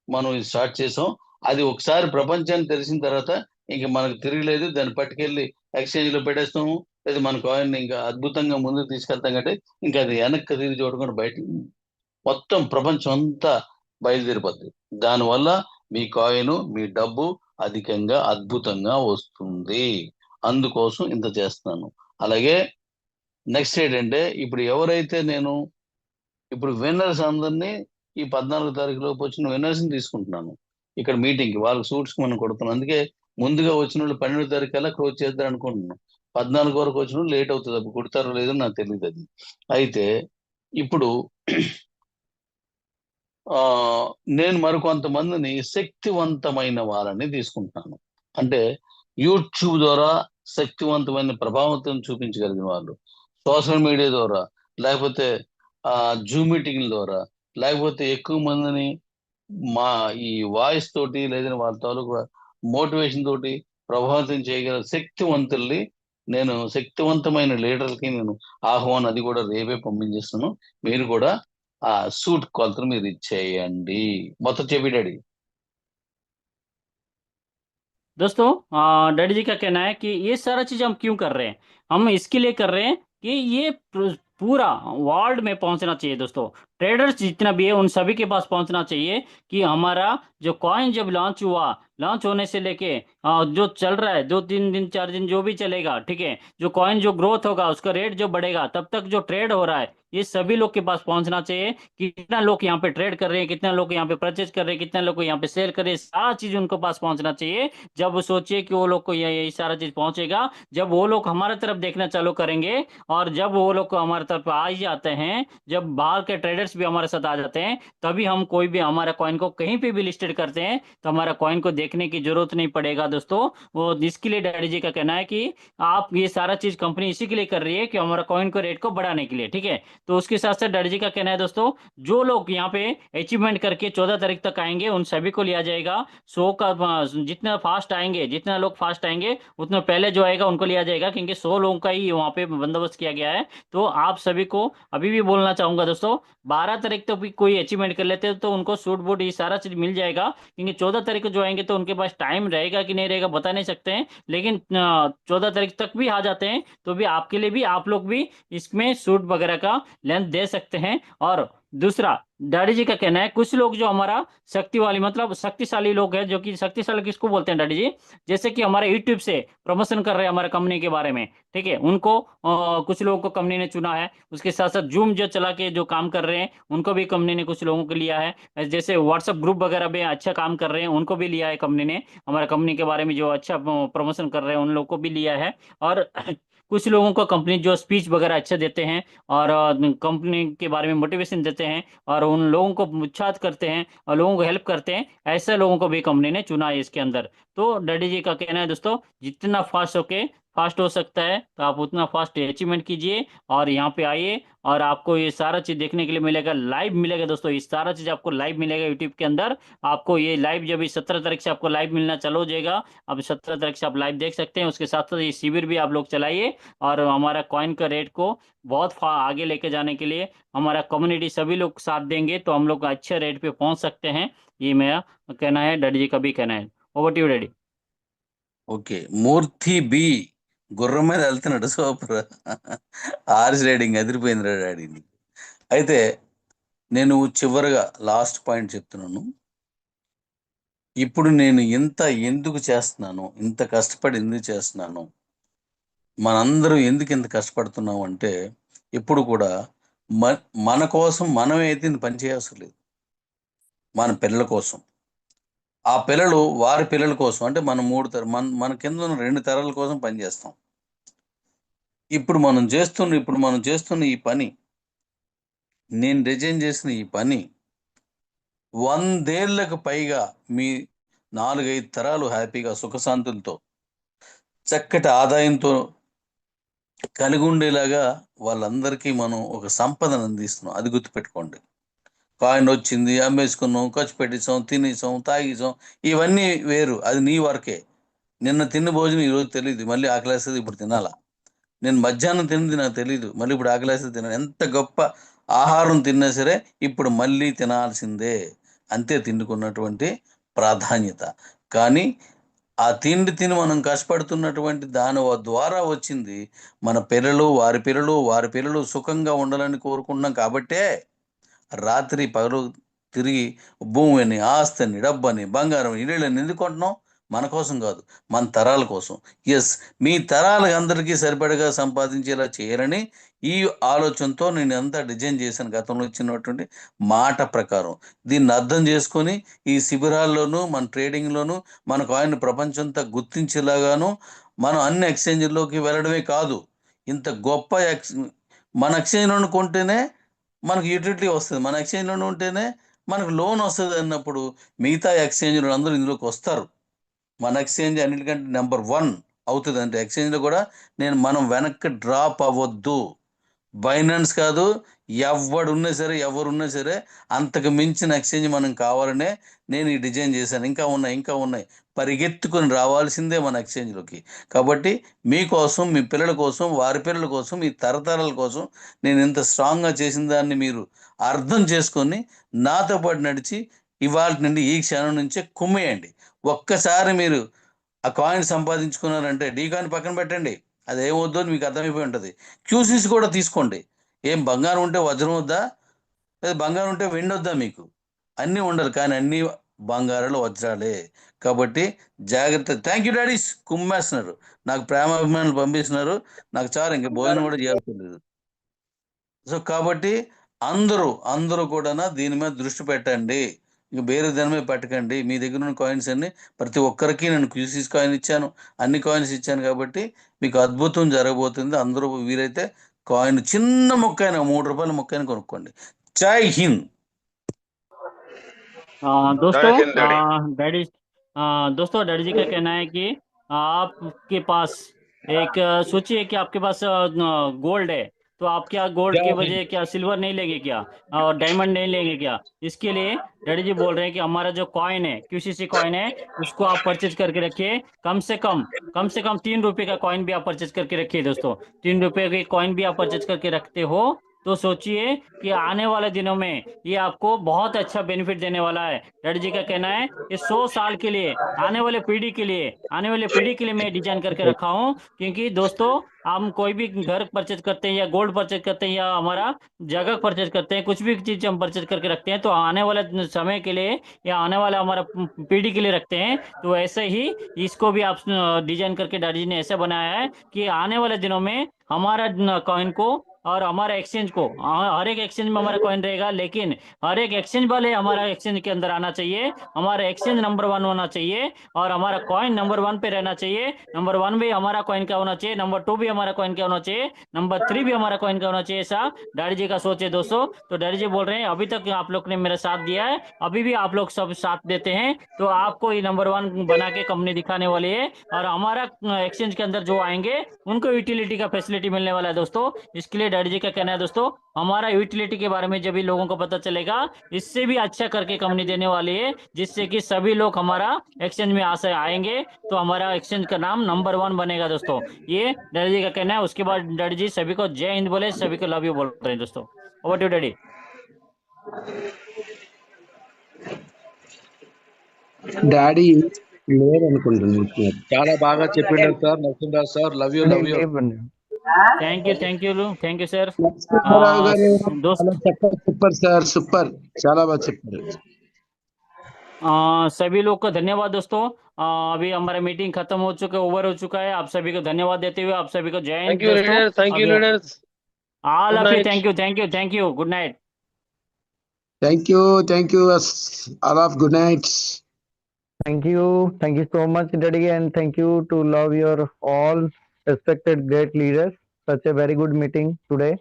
Speaker 2: మనం ఇది స్టార్ట్ చేసాం. అది ఒకసారి ప్రపంచానికి తెలిసిన తర్వాత ఇంక మనకు తిరగలేదు. దాన్ని పట్టుకెళ్ళి ఎక్స్చేంజ్ లో పెట్టేస్తాము, లేదా మన కాయిన్ ఇంకా అద్భుతంగా ముందుకు తీసుకెళ్తాం. కంటే ఇంకా అది వెనక్కి తిరిగి చూడకుండా బయట మొత్తం ప్రపంచం అంతా బయలుదేరిపోద్ది. దానివల్ల మీ కాయిన్, మీ డబ్బు అధికంగా అద్భుతంగా వస్తుంది. అందుకోసం ఇంత చేస్తున్నాను. అలాగే నెక్స్ట్ ఏంటంటే, ఇప్పుడు ఎవరైతే నేను ఇప్పుడు విన్నర్స్ అందరినీ ఈ 14 తారీఖు లోపు వచ్చిన విన్నర్స్ ని తీసుకుంటున్నాను. ఇక్కడ మీటింగ్ కి వాళ్ళకి సూట్స్ మనం కొడుతున్నాం. అందుకే ముందుగా వచ్చిన వాళ్ళు 12వ తారీఖు కల్లా క్లోజ్ చేద్దాం అనుకుంటున్నాం. 14 వరకు వచ్చిన వాళ్ళు లేట్ అవుతుంది, అప్పుడు కుడతారో లేదో నాకు తెలియదు అది. అయితే ఇప్పుడు ఆ నేను మరికొంతమందిని శక్తివంతమైన వాళ్ళని తీసుకుంటున్నాను. అంటే యూట్యూబ్ ద్వారా శక్తివంతమైన ప్రభావితం చూపించగలిగిన వాళ్ళు, సోషల్ మీడియా ద్వారా, లేకపోతే జూమ్ మీటింగ్ల ద్వారా, లేకపోతే ఎక్కువ మందిని మా ఈ వాయిస్ తోటి లేదా వాళ్ళ తాలూకు మోటివేషన్ తోటి ప్రభావితం చేయగల శక్తివంతుల్ని, నేను శక్తివంతమైన లీడర్కి నేను ఆహ్వానం అది కూడా రేపే పంపించేస్తాను. మీరు కూడా ఆ సూట్ కొలతలు మీరు ఇచ్చేయండి. మొత్తం చెప్పి డాడీ.
Speaker 6: दोस्तों डैडी जी का कहना है कि ये सारा चीज हम क्यों कर रहे हैं? हम इसके लिए कर रहे हैं कि ये पूरा वर्ल्ड में पहुंचना चाहिए दोस्तों। ट्रेडर्स जितना भी है उन सभी के पास पहुंचना चाहिए कि हमारा जो कॉइन जब लॉन्च हुआ, लॉन्च होने से लेके जो चल रहा है 2-3 दिन 4 दिन जो भी चलेगा, ठीक है, जो कॉइन जो ग्रोथ होगा उसका रेट जो बढ़ेगा, तब तक जो ट्रेड हो रहा है ये सभी लोग के पास पहुंचना चाहिए कि कितना लोग यहाँ पे ट्रेड कर रहे हैं, कितना लोग यहाँ पे परचेज कर रहे हैं, कितना लोग यहाँ पे सेल कर रहे हैं, सारा चीज उनको पास पहुंचना चाहिए। जब वो सोचिए कि वो लोग को ये सारा चीज पहुंचेगा, जब वो लोग हमारे तरफ देखना चालू करेंगे और जब वो लोग को हमारे तरफ आ ही जाते हैं, जब बाहर के ट्रेडर्स भी हमारे साथ आ जाते हैं, तभी हम कोई भी हमारा कॉइन को कहीं पे भी लिस्टेड करते हैं तो हमारा कॉइन को देखने की जरूरत नहीं पड़ेगा दोस्तों। वो इसके लिए डैडी जी का कहना है कि आप ये सारा चीज कंपनी इसी के लिए कर रही है कि हमारा कॉइन को रेट को बढ़ाने के लिए, ठीक है। तो उसके साथ साथ डैडी जी का कहना है दोस्तों, जो लोग यहाँ पे अचीवमेंट करके 14 तारीख तक आएंगे उन सभी को लिया जाएगा। 100 का जितना फास्ट आएंगे, जितना लोग फास्ट आएंगे उतना पहले जो आएगा उनको लिया जाएगा, क्योंकि 100 लोगों का ही वहाँ पे बंदोबस्त किया गया है। तो आप सभी को अभी भी बोलना चाहूंगा दोस्तों, 12 तारीख तक भी कोई अचीवमेंट कर लेते हैं तो उनको सूट बूट ये सारा चीज मिल जाएगा, क्योंकि 14 तारीख को जो आएंगे तो उनके पास टाइम रहेगा कि नहीं रहेगा बता नहीं सकते हैं, लेकिन 14 तारीख तक भी आ जाते हैं तो भी आपके लिए भी, आप लोग भी इसमें सूट वगैरह का लेंथ दे सकते हैं। और दूसरा डैडी जी का कहना है, कुछ लोग जो हमारा शक्ति वाली मतलब शक्तिशाली लोग हैं, जो कि शक्तिशाली किसको बोलते हैं डैडी जी, जैसे कि हमारे यूट्यूब से प्रमोशन कर रहे हैं हमारे कंपनी के बारे में, ठीक है, उनको कुछ लोगों को कंपनी ने चुना है। उसके साथ साथ जूम जो चला के जो काम कर रहे हैं उनको भी कंपनी ने कुछ लोगों को लिया है। जैसे व्हाट्सएप ग्रुप वगैरह में अच्छा काम कर रहे हैं उनको भी लिया है कंपनी ने, हमारे कंपनी के बारे में जो अच्छा प्रमोशन कर रहे हैं उन लोगों को भी लिया है। और कुछ लोगों को कंपनी जो स्पीच वगैरह अच्छे देते हैं और कंपनी के बारे में मोटिवेशन देते हैं और उन लोगों को उत्साहित करते हैं और लोगों को हेल्प करते हैं, ऐसे लोगों को भी कंपनी ने चुना है इसके अंदर। तो डैडी जी का कहना है दोस्तों, जितना फास्ट हो सकता है तो आप उतना फास्ट अचीवमेंट कीजिए और यहाँ पे आइए और आपको ये सारा चीज देखने के लिए मिलेगा, लाइव मिलेगा दोस्तों। ये सारा चीज आपको लाइव मिलेगा यूट्यूब के अंदर। आपको ये लाइव जब 17 तारीख से आपको लाइव मिलना चालू हो जाएगा, अब 17 तारीख से आप लाइव देख सकते हैं। उसके साथ साथ ये शिविर भी आप लोग चलाइए और हमारा कॉइन का रेट को बहुत आगे लेके जाने के लिए हमारा कम्युनिटी सभी लोग साथ देंगे तो हम लोग अच्छे रेट पे पहुंच सकते हैं। ये मेरा कहना है, डैडी जी का भी कहना है। Over to you daddy.
Speaker 2: Okay, Murthy బి గుర్రం మీద వెళ్తున్నాడు, సూపర్. ఆర్స్ రైడింగ్ అదిరిపోయింది డాడీ. అయితే నేను చివరిగా లాస్ట్ పాయింట్ చెప్తున్నాను. ఇప్పుడు నేను ఇంత ఎందుకు చేస్తున్నాను, ఇంత కష్టపడి ఎందుకు చేస్తున్నాను, మనందరం ఎందుకు ఇంత కష్టపడుతున్నాం అంటే, ఇప్పుడు కూడా మన కోసం మనమైతే పని చేయాల్సిన లేదు, మన పిల్లల కోసం, ఆ పిల్లలు వారి పిల్లల కోసం, అంటే మన మన కింద ఉన్న 2 తరాల కోసం పనిచేస్తాం. ఇప్పుడు మనం చేస్తున్న ఈ పని, నేను రిజైన్ చేసిన ఈ పని 100 ఏళ్లకు పైగా మీ 4-5 తరాలు హ్యాపీగా సుఖశాంతులతో చక్కటి ఆదాయంతో కలిగి ఉండేలాగా వాళ్ళందరికీ మనం ఒక సంపదను అందిస్తున్నాం. అది గుర్తుపెట్టుకోండి. కాయిన్ వచ్చింది, అమ్మేసుకున్నాం, ఖర్చు పెట్టించాం, తినేసాం, తాగేసాం, ఇవన్నీ వేరు. అది నీ వరకే. నిన్న తిన్న భోజనం ఈరోజు తెలియదు, మళ్ళీ ఆకలేస్తుంది ఇప్పుడు తినాలా. నేను మధ్యాహ్నం తిన్నది నాకు తెలియదు, మళ్ళీ ఇప్పుడు ఆకలేస్తుంది తినాలి. ఎంత గొప్ప ఆహారం తిన్నా సరే ఇప్పుడు మళ్ళీ తినాల్సిందే. అంతే తిండుకున్నటువంటి ప్రాధాన్యత. కానీ ఆ తిండి తిని మనం కష్టపడుతున్నటువంటి దాని ద్వారా వచ్చింది మన పిల్లలు, వారి పిల్లలు సుఖంగా ఉండాలని కోరుకుంటున్నాం. కాబట్టే రాత్రి పగలు తిరిగి భూమిని, ఆస్తిని, డబ్బని, బంగారం, ఇళ్ళని ఎందుకు కొంటున్నాం? మన కోసం కాదు, మన తరాల కోసం. ఎస్, మీ తరాలకు అందరికీ సరిపడగా సంపాదించేలా చేయాలని ఈ ఆలోచనతో నేను అంతా డిజైన్ చేశాను గతంలో ఇచ్చినటువంటి మాట ప్రకారం. దీన్ని అర్థం చేసుకొని ఈ శిబిరాల్లోనూ మన ట్రేడింగ్లోనూ మన కాయిన్ ప్రపంచంతా గుర్తించేలాగాను మనం అన్ని ఎక్స్చేంజ్లోకి వెళ్ళడమే కాదు, ఇంత గొప్ప మన ఎక్స్చేంజ్లోనే కొంటేనే మనకు యూటిలిటీ వస్తుంది, మన ఎక్స్చేంజ్లోనే ఉంటేనే మనకు లోన్ వస్తుంది అన్నప్పుడు మిగతా ఎక్స్చేంజ్లు అందరూ ఇందులోకి వస్తారు. మన ఎక్స్చేంజ్ అన్నిటికంటే నెంబర్ 1 అవుతుంది. అంటే ఎక్స్చేంజ్లో కూడా మనం వెనక్కి డ్రాప్ అవ్వద్దు. బైనాన్స్ కాదు, ఎవరున్నా సరే అంతకు మించిన ఎక్స్చేంజ్ మనం కావాలనే నేను ఈ డిజైన్ చేశాను. ఇంకా ఉన్నాయి పరిగెత్తుకొని రావాల్సిందే మన ఎక్స్చేంజ్లోకి. కాబట్టి మీకోసం, మీ పిల్లల కోసం, వారి పిల్లల కోసం, మీ తరతరాల కోసం నేను ఇంత స్ట్రాంగ్గా చేసిన దాన్ని మీరు అర్థం చేసుకొని నాతో పాటు నడిచి ఇవాళ నుండి ఈ క్షణం నుంచే కుమ్మేయండి. ఒక్కసారి మీరు ఆ కాయిన్ సంపాదించుకున్నారంటే డీ కాయిన్ పక్కన పెట్టండి, అది ఏమవుద్దో మీకు అర్థమైపోయి ఉంటుంది. క్యూసీస్ కూడా తీసుకోండి. ఏం బంగారం ఉంటే వజ్రం వద్దా, లేదా బంగారం ఉంటే వెండి వద్దా? మీకు అన్నీ ఉండాలి, కానీ అన్నీ బంగారాలు వజ్రాలే. కాబట్టి జాగ్రత్త. థ్యాంక్ యూ డాడీస్, కుమ్మేస్తున్నారు, నాకు ప్రేమ అభిమానులు పంపిస్తున్నారు, నాకు చాలు, ఇంకా భోజనం కూడా చేయాల్సి లేదు. సో కాబట్టి అందరూ కూడా దీని మీద దృష్టి పెట్టండి, ఇంక వేరే దాని మీద పెట్టకండి. మీ దగ్గర ఉన్న కాయిన్స్ అన్ని ప్రతి ఒక్కరికి నేను క్యూసీస్ కాయిన్ ఇచ్చాను, అన్ని కాయిన్స్ ఇచ్చాను. కాబట్టి మీకు అద్భుతం జరగబోతుంది. అందరూ వీలైతే కాయిన్ చిన్న మొక్కైనా, 3 రూపాయల మొక్కైనా కొనుక్కోండి. జై హింద్.
Speaker 6: दोस्तों
Speaker 3: जय हिंद डैडी।
Speaker 6: डैडी दोस्तों डैडी जी का कहना है कि आपके पास एक सोचिए कि आपके पास गोल्ड है, तो आप क्या गोल्ड के बजाय क्या सिल्वर नहीं लेंगे क्या, और डायमंड नहीं लेंगे क्या? इसके लिए डैडी जी बोल रहे हैं कि हमारा जो कॉइन है, क्यूसीसी कॉइन है, उसको आप परचेज करके रखिए। कम से कम 3 रुपए का कॉइन भी आप परचेज करके रखिए दोस्तों। 3 रुपए के कॉइन भी आप परचेज करके रखते हो तो सोचिए कि आने वाले दिनों में ये आपको बहुत अच्छा बेनिफिट देने वाला है। डैडी जी का कहना है कि 100 साल के लिए, आने वाले पीढ़ी के लिए मैं डिजाइन करके रखा हूँ। क्योंकि दोस्तों हम कोई भी घर परचेज करते हैं या गोल्ड परचेज करते हैं या हमारा जगह परचेज करते हैं, कुछ भी चीज हम परचेज करके रखते हैं तो आने वाले समय के लिए या आने वाला हमारा पीढ़ी के लिए रखते हैं। तो ऐसे ही इसको भी आप डिजाइन करके डैडी जी ने ऐसा बनाया है कि आने वाले दिनों में हमारा कॉइन को और हमारा एक्सचेंज को, हर एक एक्सचेंज में हमारा कॉइन रहेगा, लेकिन हर एक एक्सचेंज वाले हमारा एक्सचेंज के अंदर आना चाहिए, हमारा एक्सचेंज नंबर 1 होना चाहिए और हमारा कॉइन नंबर 1 पे रहना चाहिए। नंबर 1 भी हमारा कॉइन का होना चाहिए, नंबर 2 भी हमारा कॉइन का होना चाहिए, नंबर 3 भी हमारा कॉइन का होना चाहिए। ऐसा डैडी जी का सोच है दोस्तों। तो डैडी जी बोल रहे हैं अभी तक आप लोग ने मेरा साथ दिया है, अभी भी आप लोग सब साथ देते हैं, तो आपको ये नंबर 1 बना के कंपनी दिखाने वाली है और हमारा एक्सचेंज के अंदर जो आएंगे उनको यूटिलिटी का फैसिलिटी मिलने वाला है दोस्तों। इसके लिए डैडी जी का कहना है दोस्तों, हमारा यूटिलिटी के बारे में जब भी लोगों को पता चलेगा, इससे भी अच्छा करके कंपनी देने वाली है, जिससे कि सभी लोग हमारा एक्सचेंज में आएंगे तो हमारा एक्सचेंज का नाम नंबर 1 बनेगा दोस्तों। ये डैडी जी का कहना है। उसके बाद डैडी जी सभी को जय हिंद बोले, सभी को लव यू बोल रहे हैं दोस्तों। Over to daddy.
Speaker 7: డాడీ లేరనుకుంటున్నాను.
Speaker 5: చాలా బాగా చెప్పిండారు sir, Narasimharao sir. Love you.
Speaker 6: Thank you sir.
Speaker 7: Narasimharao గారు
Speaker 6: दोस्त
Speaker 7: చాలా సూపర్ సార్, సూపర్, చాలా బాగా చెప్పారు.
Speaker 6: सभी लोग को धन्यवाद दोस्तों। अभी हमारा मीटिंग खत्म हो चुका है, ओवर हो चुका है। आप सभी को धन्यवाद देते हुए आप सभी को जय Hind
Speaker 4: thank you leaders, thank you leaders,
Speaker 6: all
Speaker 4: Good
Speaker 6: of you.
Speaker 4: night.
Speaker 6: Thank you good night.
Speaker 7: Thank you all of good nights.
Speaker 8: Thank you so much, Daddy, and thank you to love your all respected great leaders. Such a very good meeting today.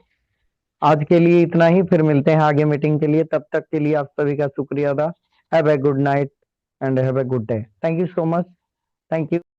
Speaker 8: आज के लिए इतना ही, फिर मिलते हैं आगे meeting के लिए। तब तक के लिए आप सभी का शुक्रिया अदा। Have a good night and have a good day. Thank you so much. Thank you.